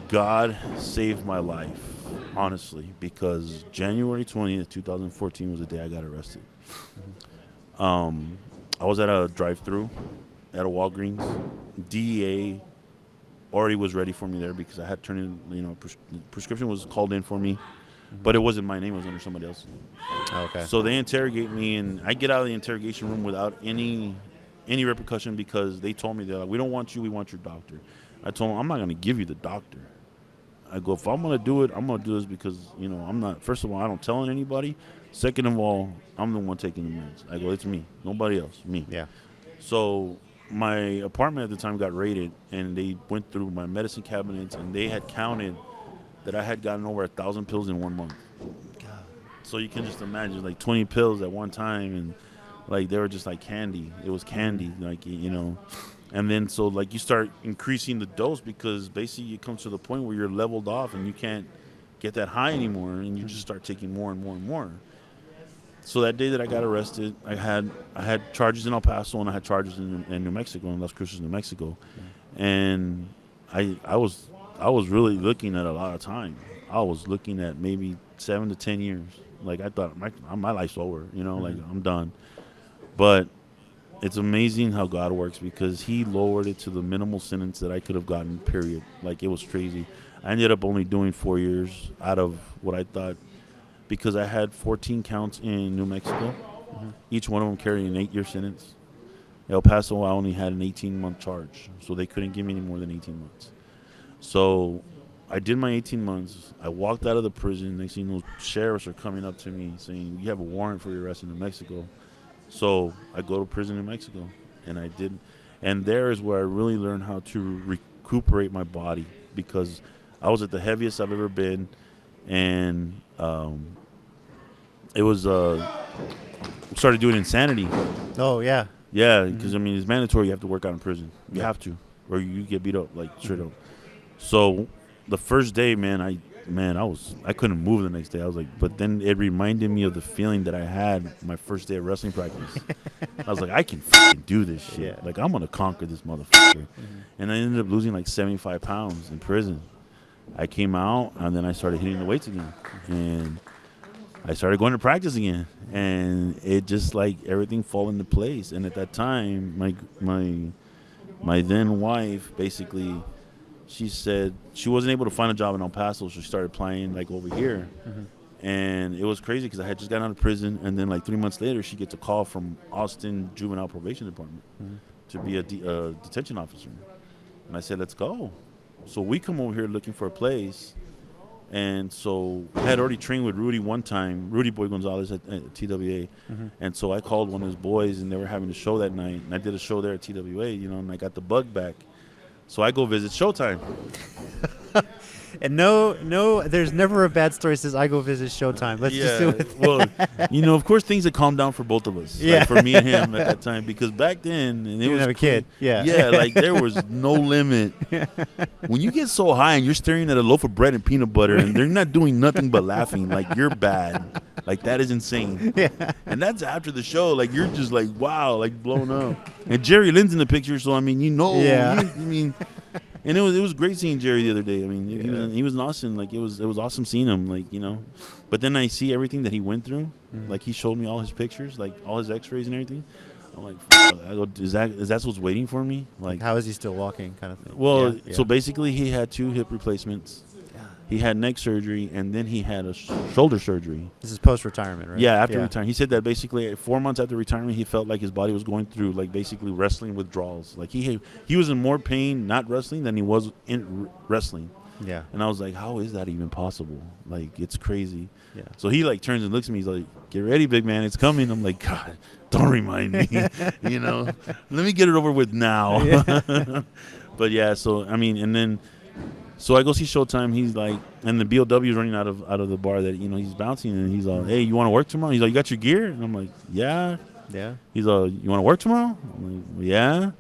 God saved my life, honestly, because January 20th, 2014 was the day I got arrested. I was at a drive-thru at a Walgreens. DEA already was ready for me there because I had turned in, prescription was called in for me, but it wasn't my name, it was under somebody else's name. Okay. So they interrogate me, and I get out of the interrogation room without any repercussion because they told me, they're like, we don't want you, we want your doctor. I told them, I'm not going to give you the doctor. I go, if I'm going to do it, I'm going to do this because, I'm not, first of all, I don't tell anybody. Second of all, I'm the one taking the meds. I go, it's me, nobody else, me. Yeah. So my apartment at the time got raided, and they went through my medicine cabinets, and they had counted that I had gotten over 1,000 pills in 1 month. God. So you can just imagine, like 20 pills at one time, and like they were just like candy. It was candy, like, And then so like you start increasing the dose because basically it comes to the point where you're leveled off and you can't get that high anymore, and you just start taking more and more and more. So that day that I got arrested, I had charges in El Paso, and I had charges in New Mexico, in Las Cruces, New Mexico, and I was really looking at a lot of time. I was looking at maybe 7 to 10 years. Like, I thought my life's over, like I'm done. But it's amazing how God works, because He lowered it to the minimal sentence that I could have gotten. Period. Like, it was crazy. I ended up only doing 4 years out of what I thought. Because I had 14 counts in New Mexico. Each one of them carried an 8-year sentence. El Paso, I only had an 18-month charge, so they couldn't give me any more than 18 months. So I did my 18 months. I walked out of the prison. Next thing you know, sheriffs are coming up to me saying, you have a warrant for your arrest in New Mexico. So I go to prison in Mexico, and I did. And there is where I really learned how to recuperate my body, because I was at the heaviest I've ever been. And it was started doing insanity. Oh, yeah. Yeah, because, I mean, it's mandatory. You have to work out in prison. You have to, or you get beat up, like, straight up. So the first day, man, I couldn't move the next day. I was like, but then it reminded me of the feeling that I had my first day of wrestling practice. I was like, I can fucking do this shit. Yeah. Like, I'm going to conquer this motherfucker. And I ended up losing like 75 pounds in prison. I came out, and then I started hitting the weights again, and I started going to practice again, and it just, like, everything fall into place. And at that time, my then wife, basically, she said she wasn't able to find a job in El Paso, so she started applying, like, over here. And it was crazy because I had just gotten out of prison, and then like 3 months later, she gets a call from Austin Juvenile Probation Department to be a detention officer. And I said, let's go. So we come over here looking for a place. And so I had already trained with Rudy one time, Rudy Boy Gonzalez at TWA. And so I called one of his boys, and they were having a show that night. And I did a show there at TWA, you know, and I got the bug back. So I go visit Showtime. And no, there's never a bad story says I go visit Showtime. Let's just do it. Well, you know, of course, things had calmed down for both of us. Yeah. Like for me and him at that time, because back then, and it You was didn't have a kid. Yeah. Yeah, like there was no limit. When you get so high and you're staring at a loaf of bread and peanut butter, and they're not doing nothing but laughing, like you're bad. Like that is insane. Yeah. And that's after the show. Like you're just like, wow, like blown up. And Jerry Lynn's in the picture, so I mean, you know, Yeah. I mean. And it was great seeing Jerry the other day. I mean, he was an awesome. Like it was awesome seeing him. Like, you know, but then I see everything that he went through. Like he showed me all his pictures, like all his X-rays and everything. I'm like, I go, is that what's waiting for me? Like, How is he still walking, kind of thing? well, Yeah. so basically he had 2 hip replacements. He had neck surgery, and then he had a shoulder surgery. This is post-retirement, right? Yeah, after retirement. He said that basically 4 months after retirement, he felt like his body was going through, like, basically wrestling withdrawals. Like, he was in more pain not wrestling than he was in wrestling. Yeah. And I was like, how is that even possible? Like, it's crazy. Yeah. So he, like, turns and looks at me. He's like, get ready, big man. It's coming. I'm like, God, don't remind me. You know, let me get it over with now. Yeah. But, yeah, so, I mean, and then... So I go see Showtime. He's like, and the BOW is running out of the bar that, you know, he's bouncing, and he's like, hey, you want to work tomorrow? He's like, you got your gear? And I'm like, yeah. Yeah. He's like, you want to work tomorrow? I'm like, yeah.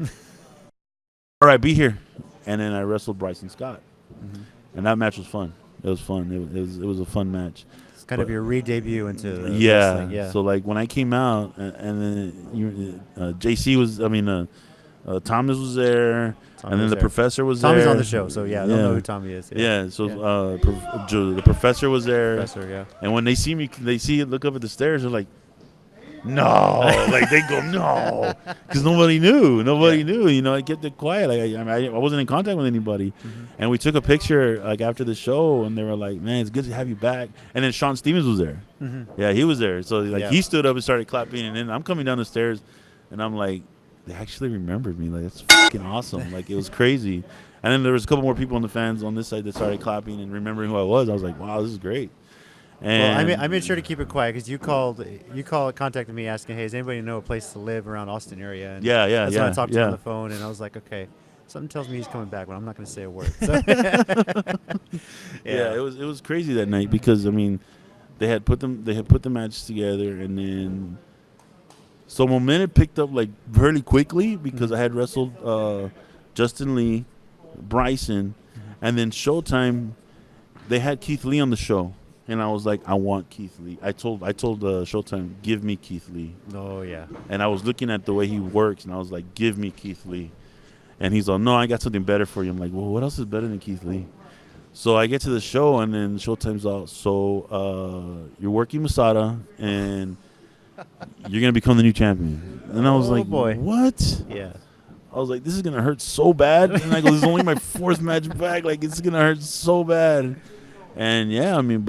All right, be here. And then I wrestled Bryson Scott, and that match was fun. It was fun. It was a fun match. It's kind of your re-debut into wrestling. Yeah. So like when I came out, and then JC was, I mean, Thomas was there. And then the professor was there. Tommy's on the show, so yeah, they'll know who Tommy is. Yeah, so the professor was there. Professor, yeah. And when they see me, look up at the stairs, they're like, no. Like, they go, no. Because nobody knew. Nobody knew. You know, I kept it quiet. Like, I wasn't in contact with anybody. And we took a picture, like, after the show, and they were like, man, it's good to have you back. And then Sean Stevens was there. Yeah, he was there. So, like, he stood up and started clapping. And then I'm coming down the stairs, and I'm like, they actually remembered me. Like, that's fucking awesome. Like, it was crazy. And then there was a couple more people on the fans on this side that started clapping and remembering who I was. I was like, wow, this is great. And well, I made sure to keep it quiet because you contacted me asking, hey, does anybody know a place to live around Austin area? And that's when I talked to him on the phone, and I was like, okay, something tells me he's coming back, but I'm not going to say a word. So yeah, it was crazy that night because, I mean, they had put the match together, and then. So momentum picked up like fairly quickly because I had wrestled Justin Lee, Bryson, and then Showtime. They had Keith Lee on the show, and I was like, I want Keith Lee. I told Showtime, give me Keith Lee. Oh yeah. And I was looking at the way he works, and I was like, give me Keith Lee. And he's like, no, I got something better for you. I'm like, well, what else is better than Keith Lee? So I get to the show, and then Showtime's out. So you're working Masada, and you're going to become the new champion. And I was like, boy. What? Yeah. I was like, this is going to hurt so bad. And I go, this is only my 4th match back. Like, it's going to hurt so bad. And, yeah, I mean,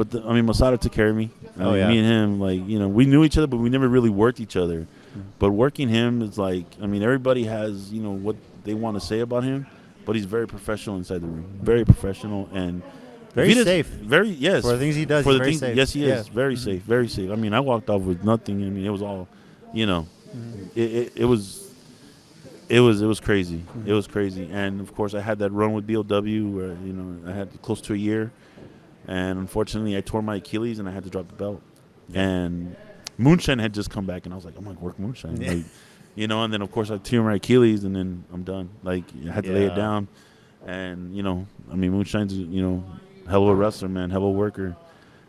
Masada took care of me. Oh, yeah. Me and him, like, you know, we knew each other, but we never really worked each other. But working him is like, I mean, everybody has, you know, what they want to say about him. But he's very professional inside the ring. Very professional and very safe. Very, yes. For the things he does, he's very safe. Yes, he is. Very safe. Very safe. I mean, I walked off with nothing. I mean, it was all, you know, it was crazy. It was crazy. And, of course, I had that run with BOW where, you know, I had close to a year. And, unfortunately, I tore my Achilles and I had to drop the belt. And Moonshine had just come back, and I was like, I'm going to work Moonshine. Like, you know, and then, of course, I tore my Achilles, and then I'm done. Like, I had to lay it down. And, you know, I mean, Moonshine's, you know, hell of a wrestler, man, hell of a worker.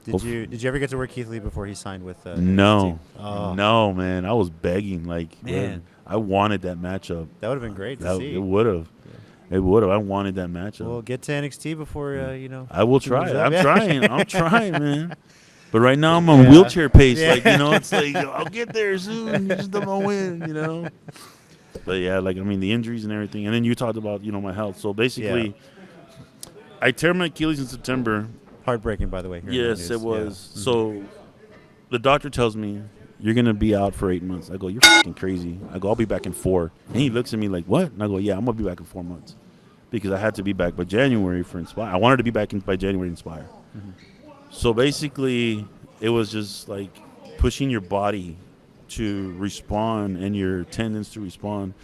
Did you ever get to work Keith Lee before he signed with No. Oh. No, man. I was begging. Like, man, I wanted that matchup. That would have been great to see. It would have. Yeah. It would have. I wanted that matchup. Well, get to NXT before, you know. I will try. I'm trying, man. But right now I'm on wheelchair pace. Yeah. Like, you know, it's like, I'll get there soon. You just don't want to win, you know. But, yeah, like, I mean, the injuries and everything. And then you talked about, you know, my health. So, basically, I tear my Achilles in September. Heartbreaking, by the way. Yes, it was. Yeah. So the doctor tells me, you're going to be out for 8 months. I go, you're fucking crazy. I go, I'll be back in 4. And he looks at me like, what? And I go, yeah, I'm going to be back in 4 months. Because I had to be back by January for Inspire. I wanted to be back by January Inspire. So basically, it was just like pushing your body to respond and your tendons to respond.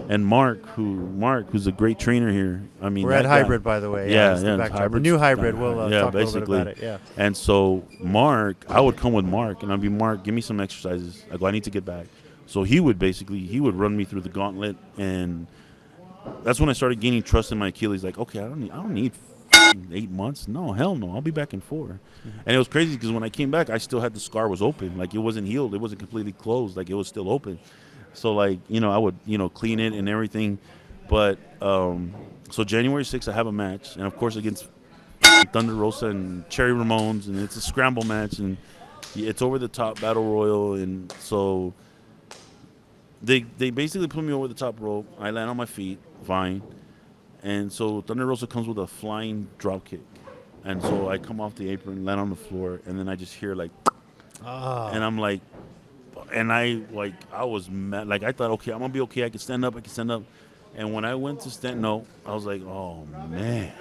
And Mark, who's a great trainer here. I mean, we're at Hybrid, by the way. Yeah, the new Hybrid. We'll talk basically. a little bit about it. Yeah. And so Mark, I would come with Mark, and I'd be, Mark, give me some exercises. I go, I need to get back. So he would run me through the gauntlet, and that's when I started gaining trust in my Achilles. Like, okay, I don't need 8 months. No, hell no. I'll be back in 4. And it was crazy because when I came back, I still had the scar was open. Like, it wasn't healed. It wasn't completely closed. Like, it was still open. So, like, I would, clean it and everything. But, so January 6th, I have a match. And, of course, against Thunder Rosa and Cherry Ramones. And it's a scramble match. And it's over the top battle royal. And so they basically put me over the top rope. I land on my feet. Fine. And so Thunder Rosa comes with a flying drop kick. And so I come off the apron, land on the floor. And then I just hear, like, and I'm like, and I was mad. Like, I thought, okay, I'm going to be okay. I can stand up. And when I went to stand, no, I was like, oh, man.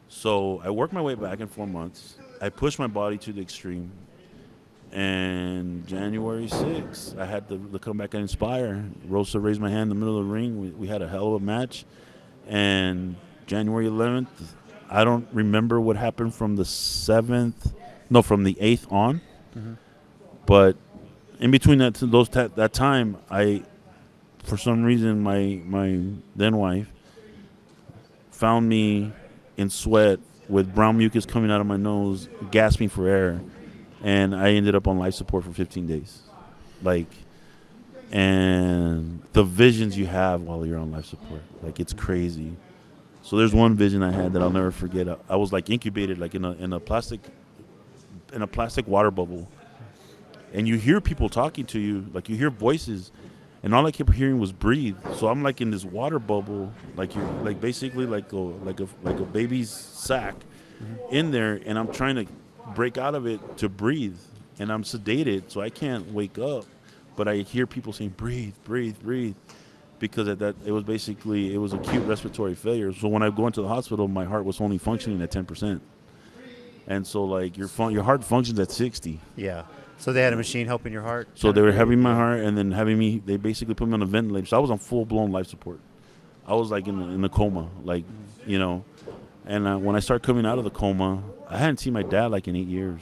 So I worked my way back in 4 months. I pushed my body to the extreme. And January 6th, I had to come back and Inspire. Rosa raised my hand in the middle of the ring. We had a hell of a match. And January 11th, I don't remember what happened from the 8th on. But in between that time, for some reason, my then wife found me in sweat with brown mucus coming out of my nose, gasping for air, and I ended up on life support for 15 days. Like, and the visions you have while you're on life support, like, it's crazy. So there's one vision I had that I'll never forget. I was like incubated, like in a plastic water bubble. And you hear people talking to you, like you hear voices, and all I kept hearing was breathe. So I'm like in this water bubble, like you're like basically like a baby's sack in there, and I'm trying to break out of it to breathe, and I'm sedated, so I can't wake up, but I hear people saying breathe, breathe, breathe, because it was acute respiratory failure. So when I go into the hospital, my heart was only functioning at 10%, and so like your heart functions at 60. Yeah. So they had a machine helping your heart? So they were having my heart and then they basically put me on a ventilator. So I was on full-blown life support. I was like in a coma, like, And when I started coming out of the coma, I hadn't seen my dad like in 8 years.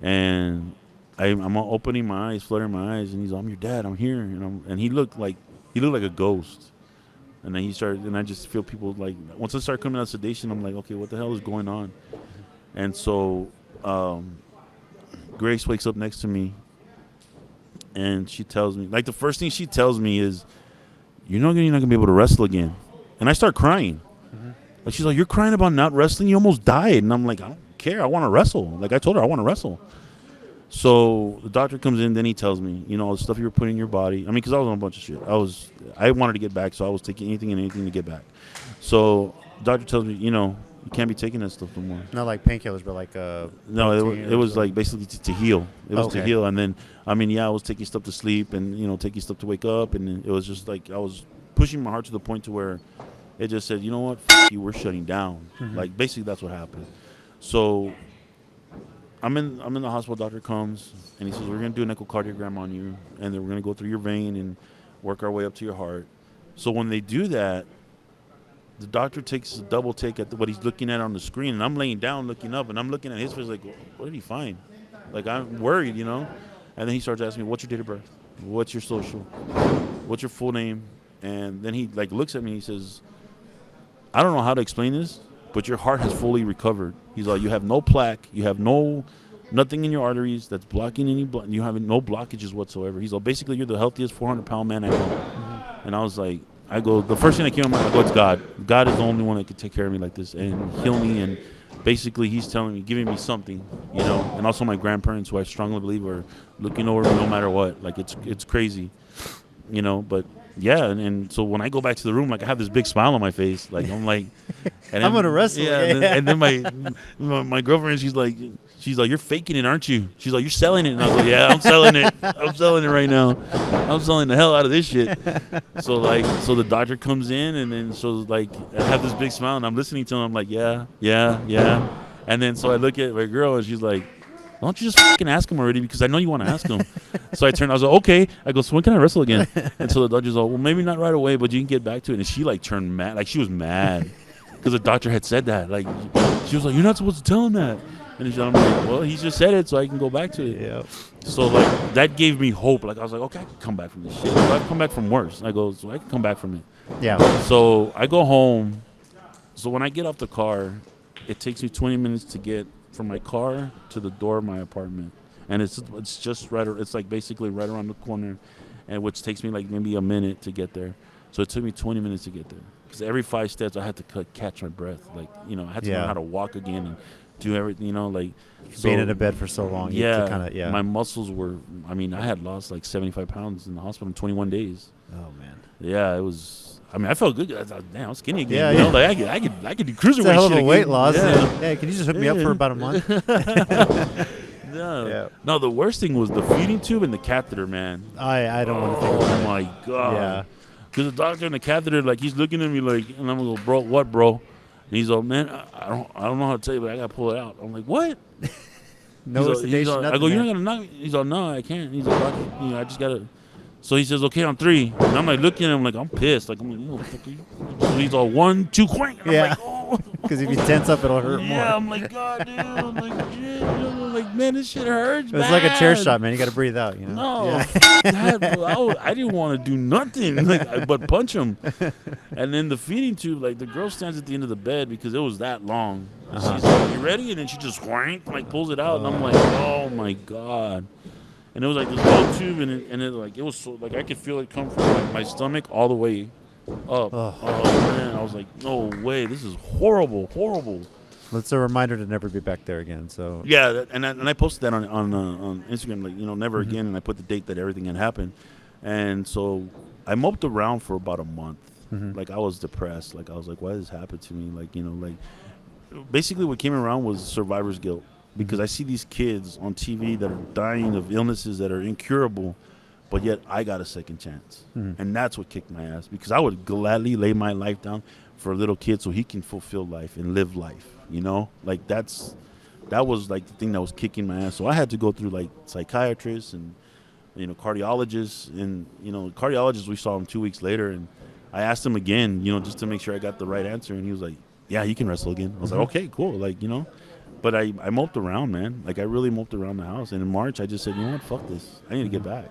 And I'm opening my eyes, fluttering my eyes, and he's, I'm your dad, I'm here. And he looked like a ghost. And then and I just feel people like, once I start coming out of sedation, I'm like, okay, what the hell is going on? And so Grace wakes up next to me, and she tells me, like, the first thing she tells me is, you're not going to be able to wrestle again. And I start crying. Like, she's like, you're crying about not wrestling? You almost died. And I'm like, I don't care. I want to wrestle. Like, I told her I want to wrestle. So the doctor comes in, then he tells me, all the stuff you were putting in your body. I mean, because I was on a bunch of shit. I wanted to get back, so I was taking anything and anything to get back. So the doctor tells me, you can't be taking that stuff no more. Not like painkillers, but like no, it was like basically to heal. It was to heal, and then I was taking stuff to sleep, and taking stuff to wake up, and it was just like I was pushing my heart to the point to where it just said, you know what, F you, we're shutting down. Like, basically that's what happened. So I'm in the hospital. Doctor comes and he says, we're gonna do an echocardiogram on you, and then we're gonna go through your vein and work our way up to your heart. So when they do that, the doctor takes a double take at what he's looking at on the screen, and I'm laying down looking up, and I'm looking at his face like, what did he find? Like, I'm worried, And then he starts asking me, what's your date of birth? What's your social? What's your full name? And then he looks at me and he says, I don't know how to explain this, but your heart has fully recovered. He's like, you have no plaque, you have nothing in your arteries that's blocking any blood, you have no blockages whatsoever. He's like, basically, you're the healthiest 400-pound man I know. And I was like, the first thing that came to my mind, it's God. God is the only one that could take care of me like this and heal me. And basically, he's telling me, giving me something, And also my grandparents, who I strongly believe are looking over me no matter what. Like, it's crazy, But yeah, and so when I go back to the room, like, I have this big smile on my face. Like, I'm like, And I'm gonna wrestle. Yeah, and then my girlfriend, she's like, you're faking it, aren't you? She's like, you're selling it. And I was like, yeah, I'm selling it. I'm selling it right now. I'm selling the hell out of this shit. So the doctor comes in, and then I have this big smile, and I'm listening to him. I'm like, yeah. And then so I look at my girl, and she's like, why don't you just fucking ask him already? Because I know you want to ask him. So I was like, okay. I go, so when can I wrestle again? And so the doctor's like, well, maybe not right away, but you can get back to it. And she turned mad. Like, she was mad because the doctor had said that. Like, she was like, you're not supposed to tell him that. And I'm like, well, he just said it, so I can go back to it. Yeah. So that gave me hope. Like, I was like, okay, I can come back from this shit. So I've come back from worse. I go, so I can come back from it. Yeah. So I go home. So when I get off the car, it takes me 20 minutes to get from my car to the door of my apartment, and it's just right. It's basically right around the corner, and which takes me maybe a minute to get there. So it took me 20 minutes to get there because every 5 steps I had to catch my breath. I had to learn how to walk again and do everything. Being in a bed for so long. Yeah. My muscles were. I had lost 75 pounds in the hospital in 21 days. Oh man. Yeah, it was. I felt good. I thought, damn, I'm skinny again. Yeah. I could do cruiserweight. It's a hell of a shit weight again. loss. Yeah. Yeah. Can you just hook me up for about a month? No. Yeah. No, the worst thing was the feeding tube and the catheter, man. I don't want to think about it. Oh my god. Yeah. Because the doctor and the catheter, he's looking at me and I'm gonna go, bro, what, bro? And he's like, man, I don't know how to tell you, but I gotta pull it out. I'm like, what? No sedation. I go, you're not gonna knock me. He's like, no, I can't. He's like, I just gotta. So he says, okay, on 3. And I'm looking at him I'm pissed. So he's all 1, 2, quank. And I'm oh. Because if you tense up, it'll hurt more. Yeah, I'm like, God, dude. I'm like, shit. Man, this shit hurts. It's like a chair shot, man. You got to breathe out, No, I didn't want to do nothing but punch him. And then the feeding tube, the girl stands at the end of the bed because it was that long. Uh-huh. She's like, you ready? And then she just pulls it out. And I'm like, oh, my God. And it was this little tube, and it was so, I could feel it come from my stomach all the way up. Oh man, I was like, no way, this is horrible. Well, it's a reminder to never be back there again. So yeah, and I posted that on Instagram, never again, and I put the date that everything had happened, and so I moped around for about a month. Mm-hmm. I was depressed. I was like, why did this happen to me? Basically what came around was survivor's guilt. Because I see these kids on TV that are dying of illnesses that are incurable, but yet I got a second chance. Mm-hmm. And that's what kicked my ass. Because I would gladly lay my life down for a little kid so he can fulfill life and live life, That was the thing that was kicking my ass. So I had to go through psychiatrists and, cardiologists. And, cardiologists, we saw him 2 weeks later. And I asked him again, just to make sure I got the right answer. And he was like, yeah, you can wrestle again. I was like, okay, cool. But I moped around, man. I really moped around the house. And in March, I just said, you know what, fuck this. I need to get back.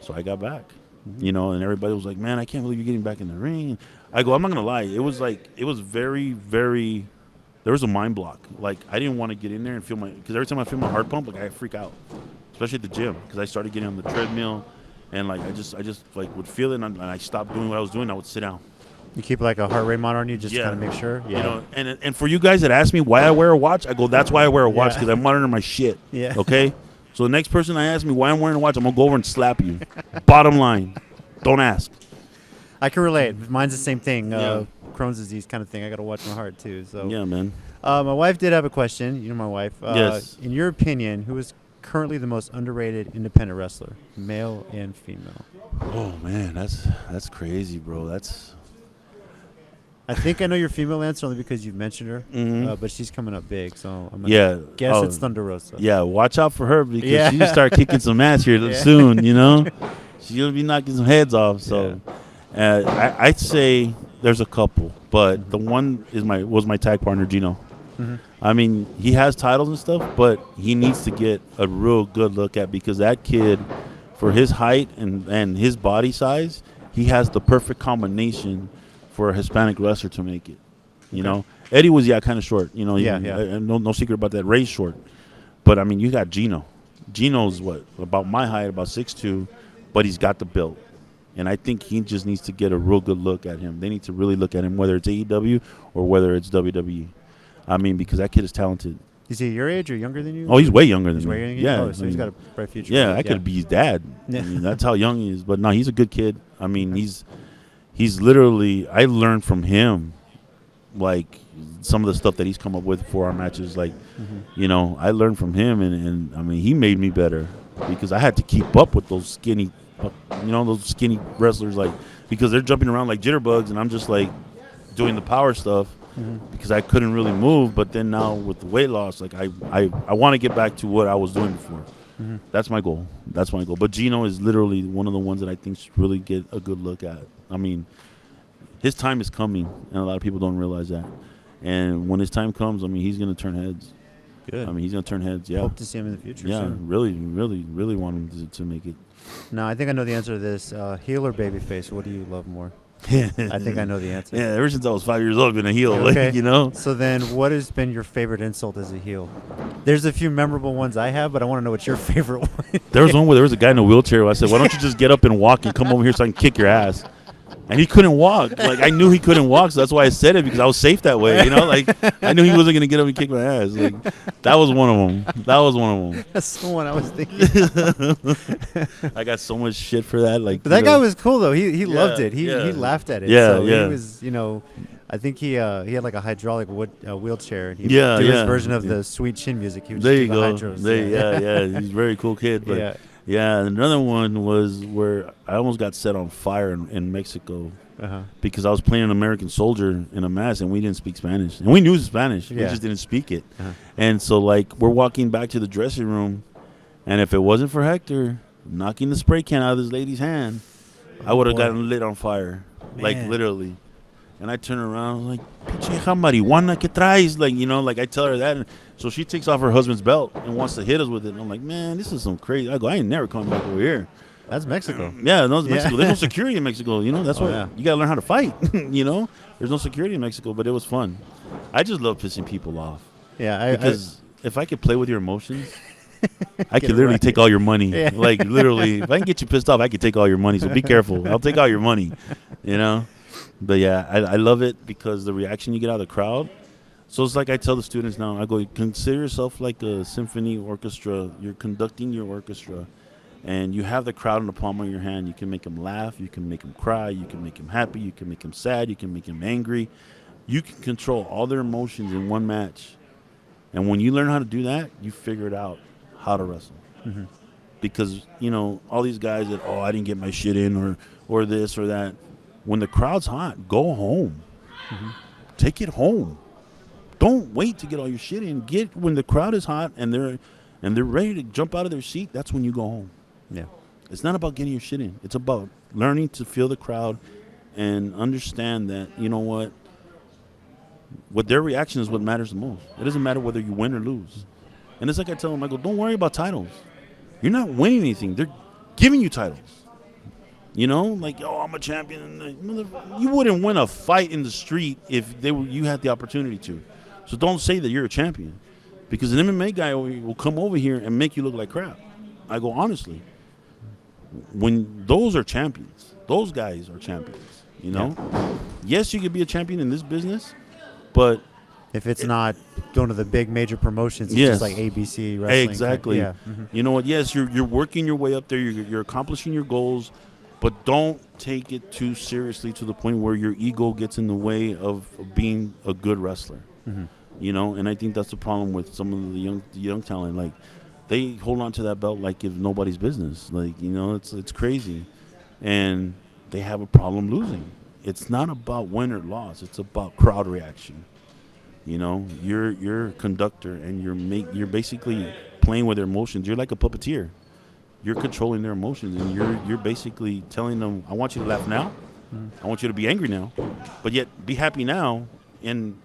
So I got back, and everybody was like, man, I can't believe you're getting back in the ring. I go, I'm not going to lie. It was very, very, there was a mind block. I didn't want to get in there and feel because every time I feel my heart pump, I freak out, especially at the gym. Because I started getting on the treadmill and I just would feel it and I stopped doing what I was doing. I would sit down. You keep a heart rate monitor on you just to kind of make sure? Yeah. And for you guys that ask me why I wear a watch, I go, that's why I wear a watch, because I monitor my shit. Yeah. Okay? So the next person that asks me why I'm wearing a watch, I'm going to go over and slap you. Bottom line. Don't ask. I can relate. Mine's the same thing. Crohn's disease kind of thing. I got to watch my heart, too. So yeah, man. My wife did have a question. You know my wife. Yes. In your opinion, who is currently the most underrated independent wrestler, male and female? Oh, man. That's crazy, bro. I think I know your female answer only because you've mentioned her, but she's coming up big, so I'm gonna guess it's Thunder Rosa. Yeah, watch out for her because she'll start kicking some ass here soon, She'll be knocking some heads off. So I'd say there's a couple, but the one was my tag partner, Gino. Mm-hmm. He has titles and stuff, but he needs to get a real good look at because that kid, for his height and his body size, he has the perfect combination for a Hispanic wrestler to make it, Eddie was kind of short, no secret about that. Ray's short, but you got Gino. Gino's about my height, about 6'2", but he's got the build, and I think he just needs to get a real good look at him. They need to really look at him, whether it's AEW or whether it's WWE. Because that kid is talented. Is he your age or younger than you? Oh, he's way younger than me. Way younger? Yeah, oh, so he's got a bright future. Yeah, I could be his dad. That's how young he is. But no, he's a good kid. He's literally, I learned from him like some of the stuff that he's come up with for our matches. Like, you know, I learned from him, and I mean, he made me better because I had to keep up with those skinny, those skinny wrestlers, like, because they're jumping around like jitterbugs, and I'm just like doing the power stuff because I couldn't really move. But then now with the weight loss, like I want to get back to what I was doing before. That's my goal. That's my goal. But Gino is literally one of the ones that I think should really get a good look at. I mean, his time is coming, and a lot of people don't realize that. And when his time comes, I mean, he's going to turn heads. Good. I mean, he's going to turn heads, yeah. Hope to see him in the future Yeah, soon. really, really, really want him to make it. No, I think I know the answer to this. Heel or babyface, what do you love more? I think I know the answer. Yeah, ever since I was 5 years old, I've been a heel, Okay. like, you know? So then what has been your favorite insult as a heel? There's a few memorable ones I have, but I want to know what's your favorite one. There was one where there was a guy in a wheelchair where I said, why don't you just get up and walk and come over here so I can kick your ass? And he couldn't walk. Like, I knew he couldn't walk, so that's why I said it, because I was safe that way, you know? Like, I knew he wasn't going to get up and kick my ass. Like, that was one of them. That was one of them. That's the one I was thinking. I got so much shit for that. Like, But that guy was cool, though. He loved it. He yeah. laughed at it. Yeah, so yeah. He was, I think he had like a hydraulic wheelchair. And he Yeah, did his yeah. version of the Sweet Chin music. He would There just you do go. the hydros. Yeah. He's a very cool kid. But Yeah. yeah, another one was where I almost got set on fire in Mexico Uh-huh. because I was playing an American soldier in a mask, and we didn't speak Spanish. And we knew Spanish. We Yeah. just didn't speak it. Uh-huh. And so, like, we're walking back to the dressing room, and if it wasn't for Hector knocking the spray can out of this lady's hand, I would have boy. gotten lit on fire. Like, Man. literally. And I turn around, like, pinche marihuana que traes? Like, like, I tell her that. And so she takes off her husband's belt and wants to hit us with it. And I'm like, man, this is some crazy. I go, I ain't never coming back over here. That's Mexico. Yeah, no, it's Yeah. Mexico. There's no security in Mexico. That's why yeah. you got to learn how to fight. There's no security in Mexico, but it was fun. I just love pissing people off. Yeah, Because if I could play with your emotions, I Get could it literally right. take all your money. Yeah. Like, literally, if I can get you pissed off, I could take all your money. So be careful. I'll take all your money, But, yeah, I love it because the reaction you get out of the crowd. So it's like I tell the students now, I go, consider yourself like a symphony orchestra. You're conducting your orchestra, and you have the crowd in the palm of your hand. You can make them laugh. You can make them cry. You can make them happy. You can make them sad. You can make them angry. You can control all their emotions in one match. And when you learn how to do that, you figure it out how to wrestle. Mm-hmm. Because, all these guys that, I didn't get my shit in or this or that. When the crowd's hot, go home. Mm-hmm. Take it home. Don't wait to get all your shit in. When the crowd is hot and they're ready to jump out of their seat, that's when you go home. Yeah. It's not about getting your shit in. It's about learning to feel the crowd and understand that, what their reaction is what matters the most. It doesn't matter whether you win or lose. And it's like I tell them, I go, don't worry about titles. You're not winning anything. They're giving you titles. Like, I'm a champion. You wouldn't win a fight in the street if you had the opportunity to. So don't say that you're a champion, because an MMA guy will come over here and make you look like crap. I go, honestly, when those are champions, those guys are champions, Yeah. Yes, you could be a champion in this business, but If it's not going to the big major promotions, it's Yes. just like ABC wrestling. exactly. Yeah. Mm-hmm. You know what? Yes, you're working your way up there. You're accomplishing your goals, but don't take it too seriously to the point where your ego gets in the way of being a good wrestler. Mm-hmm. And I think that's the problem with some of the young talent. Like, they hold on to that belt like it's nobody's business. Like, it's crazy, and they have a problem losing. It's not about win or loss. It's about crowd reaction. You're a conductor, and you're basically playing with their emotions. You're like a puppeteer. You're controlling their emotions, and you're basically telling them, I want you to laugh now. I want you to be angry now, but yet be happy now. And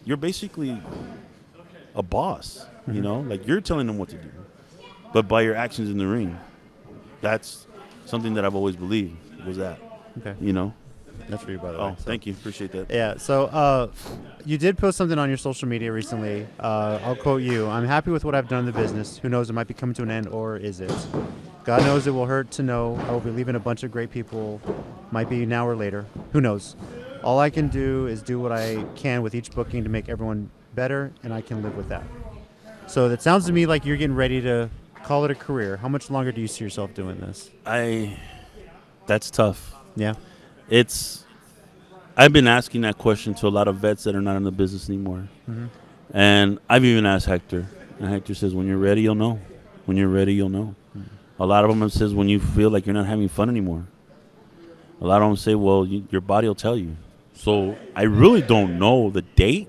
you're basically a boss, like you're telling them what to do, but by your actions in the ring. That's something that I've always believed was that, Okay. That's for you, by the way. Oh, thank you. Appreciate that. Yeah, so you did post something on your social media recently. I'll quote you. I'm happy with what I've done in the business. Who knows, it might be coming to an end, or is it? God knows it will hurt to know I will be leaving a bunch of great people, might be now or later. Who knows? All I can do is do what I can with each booking to make everyone better, and I can live with that. So that sounds to me like you're getting ready to call it a career. How much longer do you see yourself doing this? That's tough. Yeah. It's I've been asking that question to a lot of vets that are not in the business anymore. Mm-hmm. And I've even asked Hector. And Hector says, when you're ready, you'll know. When you're ready, you'll know. Mm-hmm. A lot of them says when you feel like you're not having fun anymore. A lot of them say, well, your body will tell you. So I really don't know the date,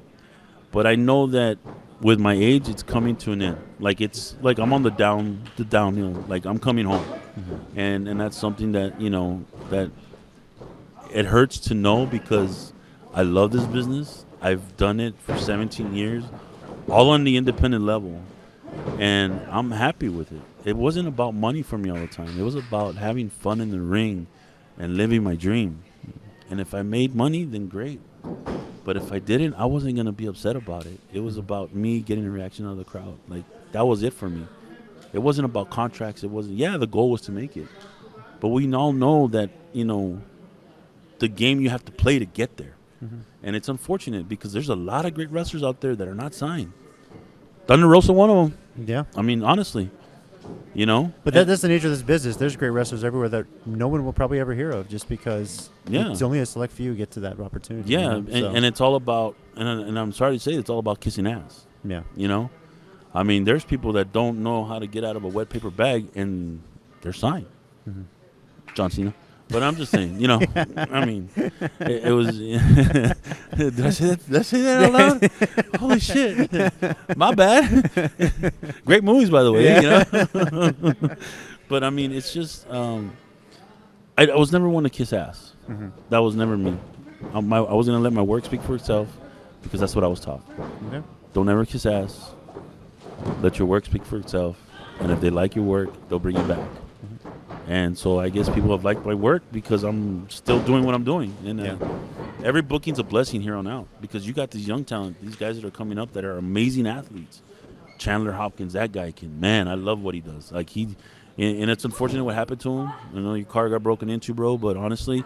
but I know that with my age, it's coming to an end. Like it's like I'm on the downhill. Like I'm coming home, Mm-hmm. and that's something that that it hurts to know because I love this business. I've done it for 17 years, all on the independent level, and I'm happy with it. It wasn't about money for me all the time. It was about having fun in the ring and living my dream. And if I made money, then great. But if I didn't, I wasn't going to be upset about it. It was about me getting a reaction out of the crowd. Like, that was it for me. It wasn't about contracts. It wasn't, the goal was to make it. But we all know that, the game you have to play to get there. Mm-hmm. And it's unfortunate because there's a lot of great wrestlers out there that are not signed. Thunder Rosa, one of them. Yeah. I mean, honestly, But that's the nature of this business. There's great wrestlers everywhere that no one will probably ever hear of just because it's only a select few get to that opportunity. Yeah, and it's all about, and I'm sorry to say, it's all about kissing ass. Yeah. I mean, there's people that don't know how to get out of a wet paper bag, and they're signed. Mm-hmm. John Cena. But I'm just saying, I mean, it was. Did I say that out loud? Holy shit! My bad. Great movies, by the way. But I mean, it's just. I was never one to kiss ass. Mm-hmm. That was never me. I was gonna let my work speak for itself because that's what I was taught. Okay. Don't ever kiss ass. Let your work speak for itself, and if they like your work, they'll bring you back. And so I guess people have liked my work because I'm still doing what I'm doing. And every booking's a blessing here on out because you got this young talent, these guys that are coming up that are amazing athletes. Chandler Hopkins, that guy I love what he does. Like and it's unfortunate what happened to him. Your car got broken into, bro. But honestly,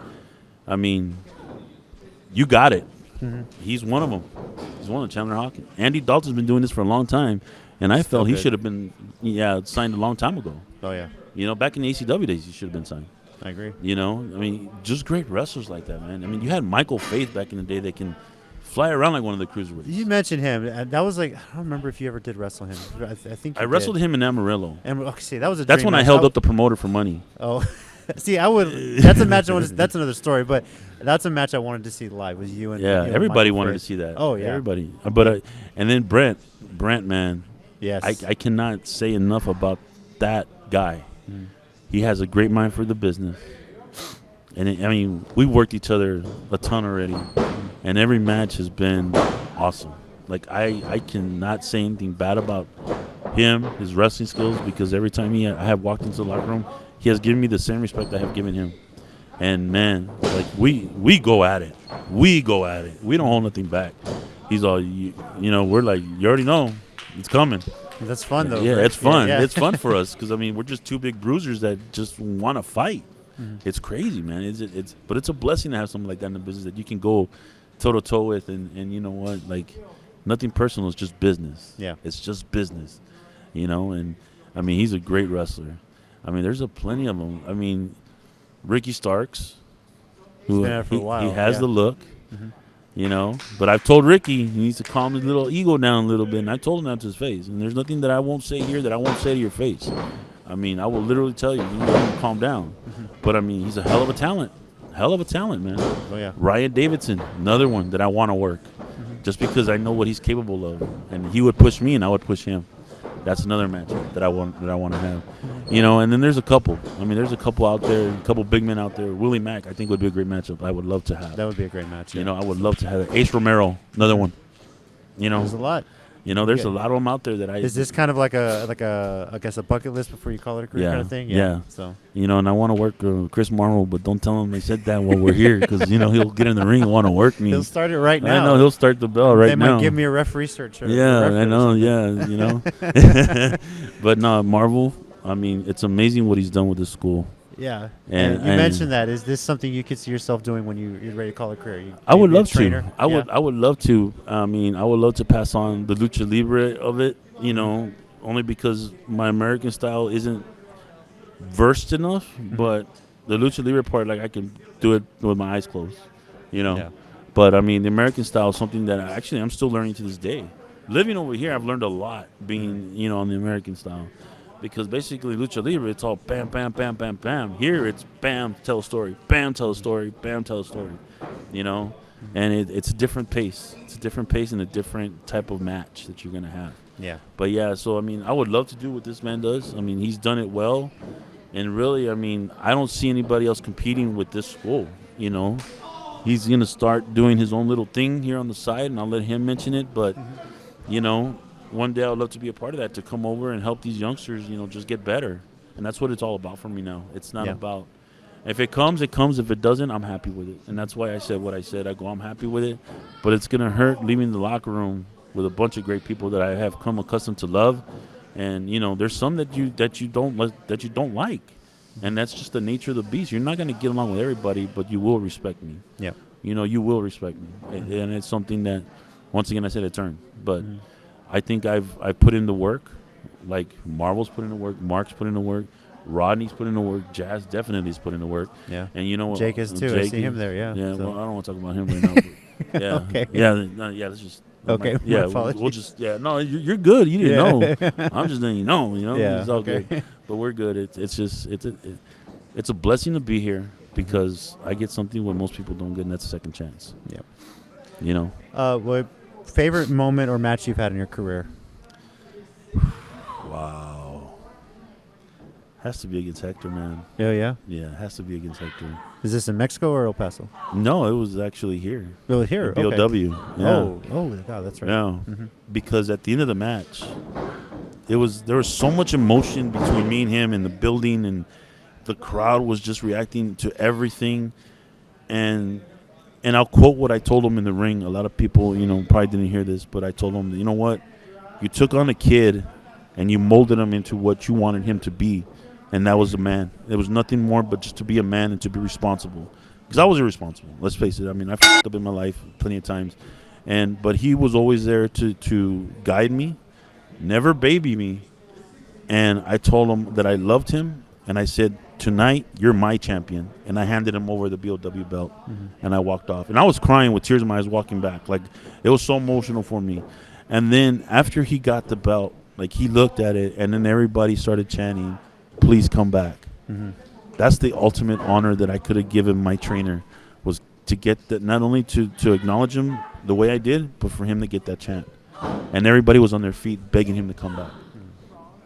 I mean, you got it. Mm-hmm. He's one of them. He's one of Chandler Hopkins. Andy Dalton's been doing this for a long time. And I felt he should have been signed a long time ago. Oh, yeah. Back in the ECW days, he should have been signed. I agree. I mean, just great wrestlers like that, man. I mean, you had Michael Faith back in the day that can fly around like one of the Cruiserweights. You mentioned him. That was like, I don't remember if you ever did wrestle him. I think you I wrestled him in Amarillo. And see, that was That's when I held up the promoter for money. Oh, see, I would. That's a match. That's another story. But that's a match I wanted to see live. Was you and everybody Michael wanted Faith. to see that. Oh yeah, everybody. But and then Brent, man. Yes, I cannot say enough about that guy. Mm. He has a great mind for the business. And I mean, we worked each other a ton already. And every match has been awesome. Like, I cannot say anything bad about him, his wrestling skills, because every time I have walked into the locker room, he has given me the same respect I have given him. And, man, like, we go at it. We go at it. We don't hold nothing back. He's all, we're like, you already know. It's coming. That's fun, though. Yeah, right? it's fun. Yeah. It's fun for us because, I mean, we're just two big bruisers that just want to fight. Mm-hmm. It's crazy, man. But it's a blessing to have something like that in the business that you can go toe-to-toe with. And you know what? Like, nothing personal. It's just business. Yeah. It's just business, And, I mean, he's a great wrestler. I mean, there's plenty of them. I mean, Ricky Starks. He's been at it for a while. He has the look. Mm-hmm. But I've told Ricky he needs to calm his little ego down a little bit, and I told him that to his face. And there's nothing that I won't say here that I won't say to your face. I mean, I will literally tell you, you need to calm down. Mm-hmm. But, I mean, he's a hell of a talent. Hell of a talent, man. Oh, yeah. Ryan Davidson, another one that I want to work. Just because I know what he's capable of. And he would push me, and I would push him. That's another match that I want to have. And then there's a couple. I mean, there's a couple out there, a couple big men out there. Willie Mack, I think, would be a great matchup. I would love to have. That would be a great match. Yeah. I would love to have it. Ace Romero, another one. There's a lot. There's a lot of them out there that I. Is this kind of like I guess a bucket list before you call it a career kind of thing? Yeah. So. And I want to work Chris Marvel, but don't tell him I said that while we're here because he'll get in the ring and want to work me. He'll start it right now. I know he'll start the bell right now. They might give me a referee search. Yeah, I know. Yeah, But no, Marvel. I mean, it's amazing what he's done with this school. Yeah, and you mentioned that. Is this something you could see yourself doing when you're ready to call it a career? I would love to. I would love to. I mean, I would love to pass on the lucha libre of it. Only because my American style isn't versed enough. But the lucha libre part, like I can do it with my eyes closed. But I mean, the American style is something that I'm still learning to this day. Living over here, I've learned a lot being, on the American style. Because basically, Lucha Libre, it's all bam, bam, bam, bam, bam. Here, it's bam, tell a story, bam, tell a story, bam, tell a story, And it's a different pace. It's a different pace and a different type of match that you're going to have. Yeah. But, yeah, so, I mean, I would love to do what this man does. I mean, he's done it well. And really, I mean, I don't see anybody else competing with this school, He's going to start doing his own little thing here on the side, and I'll let him mention it. But, one day I would love to be a part of that, to come over and help these youngsters, just get better. And that's what it's all about for me now. It's not about – if it comes, it comes. If it doesn't, I'm happy with it. And that's why I said what I said. I'm happy with it. But it's going to hurt leaving the locker room with a bunch of great people that I have come accustomed to love. And, there's some that you don't like. And that's just the nature of the beast. You're not going to get along with everybody, but you will respect me. Yeah. You will respect me. And it's something that, once again, I said it's earned. But I think I've put in the work. Like Marvel's put in the work. Mark's put in the work. Rodney's put in the work. Jazz definitely has put in the work. Yeah. And Jake is too. I see him there, yeah. Yeah, so. well, I don't want to talk about him right now. But yeah. Okay. Yeah, let's just. Okay. Yeah, we'll just. Yeah, no, you're good. You didn't know. I'm just letting you know. Yeah, it's all good. But we're good. It's a blessing to be here because I get something what most people don't get, and that's a second chance. Yeah. What favorite moment or match you've had in your career? Wow. Has to be against Hector, man. Oh, yeah? Yeah, it has to be against Hector. Is this in Mexico or El Paso? No, it was actually here. Really, here? BOW. Okay. Yeah. Oh, God, that's right. Yeah. Because at the end of the match, there was so much emotion between me and him in the building, and the crowd was just reacting to everything. And I'll quote what I told him in the ring. A lot of people, probably didn't hear this, but I told him, you know what? You took on a kid and you molded him into what you wanted him to be. And that was a man. There was nothing more but just to be a man and to be responsible. Because I was irresponsible. Let's face it. I mean, I fucked up in my life plenty of times. But he was always there to guide me, never baby me. And I told him that I loved him. And I said, tonight, you're my champion. And I handed him over the BOW belt. And I walked off. And I was crying with tears in my eyes walking back. Like, it was so emotional for me. And then after he got the belt, like, he looked at it. And then everybody started chanting, please come back. That's the ultimate honor that I could have given my trainer, was to get that, not only to acknowledge him the way I did, but for him to get that chant. And everybody was on their feet begging him to come back.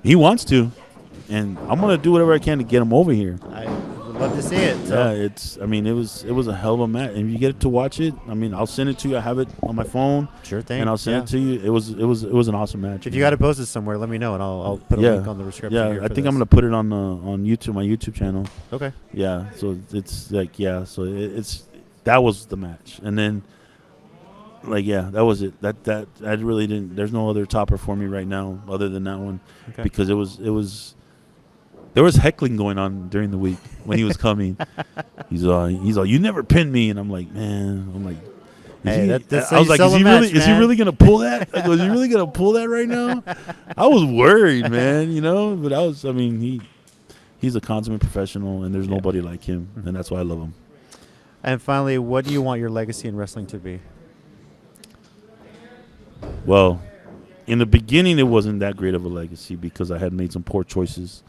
He wants to, and I'm going to do whatever I can to get him over here. I would love to see it. So. Yeah, it was a hell of a match. And if you get to watch it, I mean, I'll send it to you. I have it on my phone. Sure thing. And I'll send it to you. It was an awesome match. If you got to post it somewhere, let me know, and I'll put a link on the description. Yeah, here I think I'm gonna put it on YouTube, my YouTube channel. Okay. Yeah, so it's like that was the match, and then that was it. That I really didn't. There's no other topper for me right now other than that one, because it was. There was heckling going on during the week when he was coming. He's all, you never pinned me, and I'm like, man, hey, I was like, is he really gonna pull that? I go, is he really gonna pull that right now? I was worried, man, but he's a consummate professional, and there's nobody like him, and that's why I love him. And finally, what do you want your legacy in wrestling to be? Well, in the beginning, it wasn't that great of a legacy because I had made some poor choices.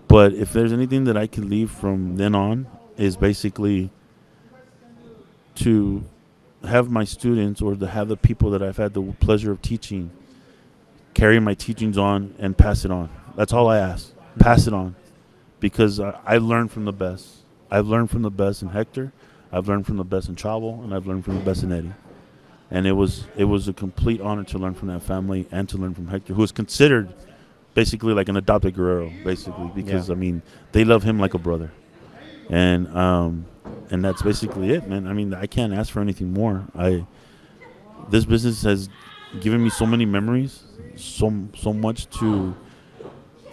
But if there's anything that I could leave from then on, is basically to have my students, or to have the people that I've had the pleasure of teaching, carry my teachings on and pass it on. That's all I ask. Pass it on. Because I learned from the best. I've learned from the best in Hector. I've learned from the best in Chavo, and I've learned from the best in Eddie. And it was a complete honor to learn from that family and to learn from Hector, who is considered basically like an adopted Guerrero, basically, because they love him like a brother, and that's basically it, man. I mean, I can't ask for anything more. This business has given me so many memories, so much to,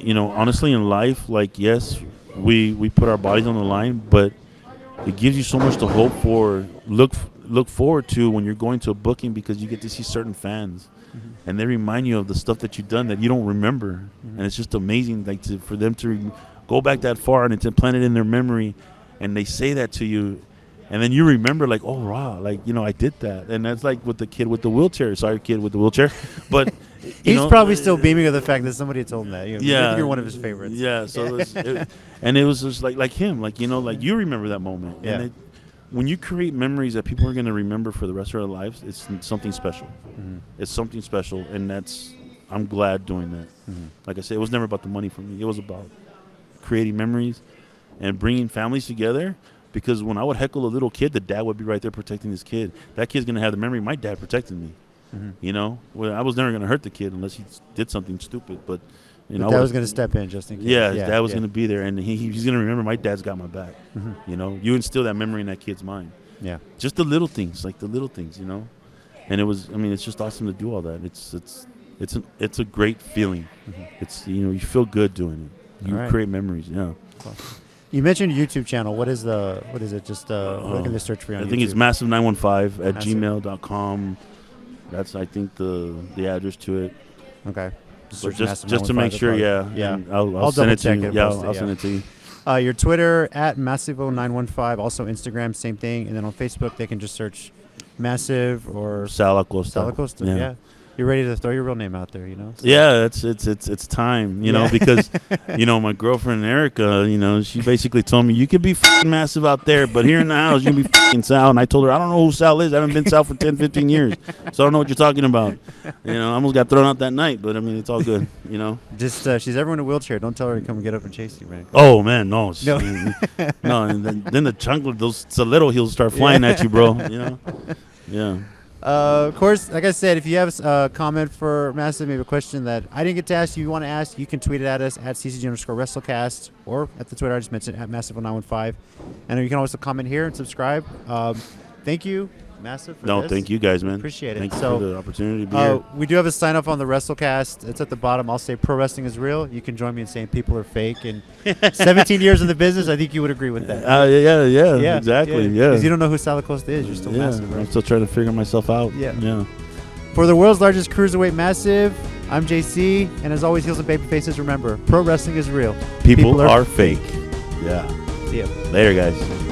honestly in life. Like, yes, we put our bodies on the line, but it gives you so much to hope for, look forward to when you're going to a booking, because you get to see certain fans. And they remind you of the stuff that you've done that you don't remember. And it's just amazing, like, for them to go back that far and to plant it in their memory. And they say that to you, And then you remember, like, oh, wow, like, I did that. And that's like with the kid with the wheelchair. Sorry, kid with the wheelchair. But he's probably still beaming of the fact that somebody told him that. Maybe you're one of his favorites. Yeah. So it was just like him, like, like you remember that moment. Yeah. And when you create memories that people are going to remember for the rest of their lives, it's something special. Mm-hmm. It's something special, and I'm glad doing that. Mm-hmm. Like I said, it was never about the money for me. It was about creating memories and bringing families together. Because when I would heckle a little kid, the dad would be right there protecting his kid. That kid's going to have the memory, my dad protected me. Mm-hmm. Well, I was never going to hurt the kid unless he did something stupid. But dad was going to step in just in case. Yeah, his dad was going to be there, and he's going to remember my dad's got my back. Mm-hmm. You instill that memory in that kid's mind. Yeah. Just the little things, And it was, it's just awesome to do all that. It's a great feeling. Mm-hmm. It's, you feel good doing it. You create memories, yeah. Cool. You mentioned your YouTube channel. What is it? Just what can they search for you on YouTube? I think it's massive915 at gmail.com. That's, I think, the address to it. Okay. Just to make sure, yeah. I'll send it to you. Yeah, I'll send it to you. Your Twitter at Massivo915. Also Instagram, same thing. And then on Facebook, they can just search Massive or Sal Acosta. Sal Acosta, yeah. You're ready to throw your real name out there, So. Yeah, it's time, because, my girlfriend Erica, she basically told me, you could be f***ing Massive out there, but here in the house, you can be f***ing Sal. And I told her, I don't know who Sal is. I haven't been Sal for 10, 15 years. So I don't know what you're talking about. I almost got thrown out that night, but, it's all good, Just, she's ever in a wheelchair. Don't tell her to come and get up and chase you, man. Oh, man, no. No, and then the chunk, those stiletto heels start flying at you, bro, Yeah. Of course, like I said, if you have a comment for Massive, maybe a question that I didn't get to ask you want to ask, you can tweet it at us at CCG_WrestleCast or at the Twitter I just mentioned at Massive915. And you can also comment here and subscribe. Thank you, Massive, for this. Thank you guys, man. Appreciate it. Thank you for the opportunity to be here. We do have a sign off on the WrestleCast. It's at the bottom. I'll say pro wrestling is real. You can join me in saying people are fake. And 17 years in the business, I think you would agree with that. Yeah, exactly. Yeah. Because you don't know who Sal Acosta is. You're still Massive, right? I'm still trying to figure myself out. Yeah. For the world's largest cruiserweight Massive, I'm JC. And as always, heels and baby faces, remember, pro wrestling is real. People are fake. Yeah. See ya. Later, guys.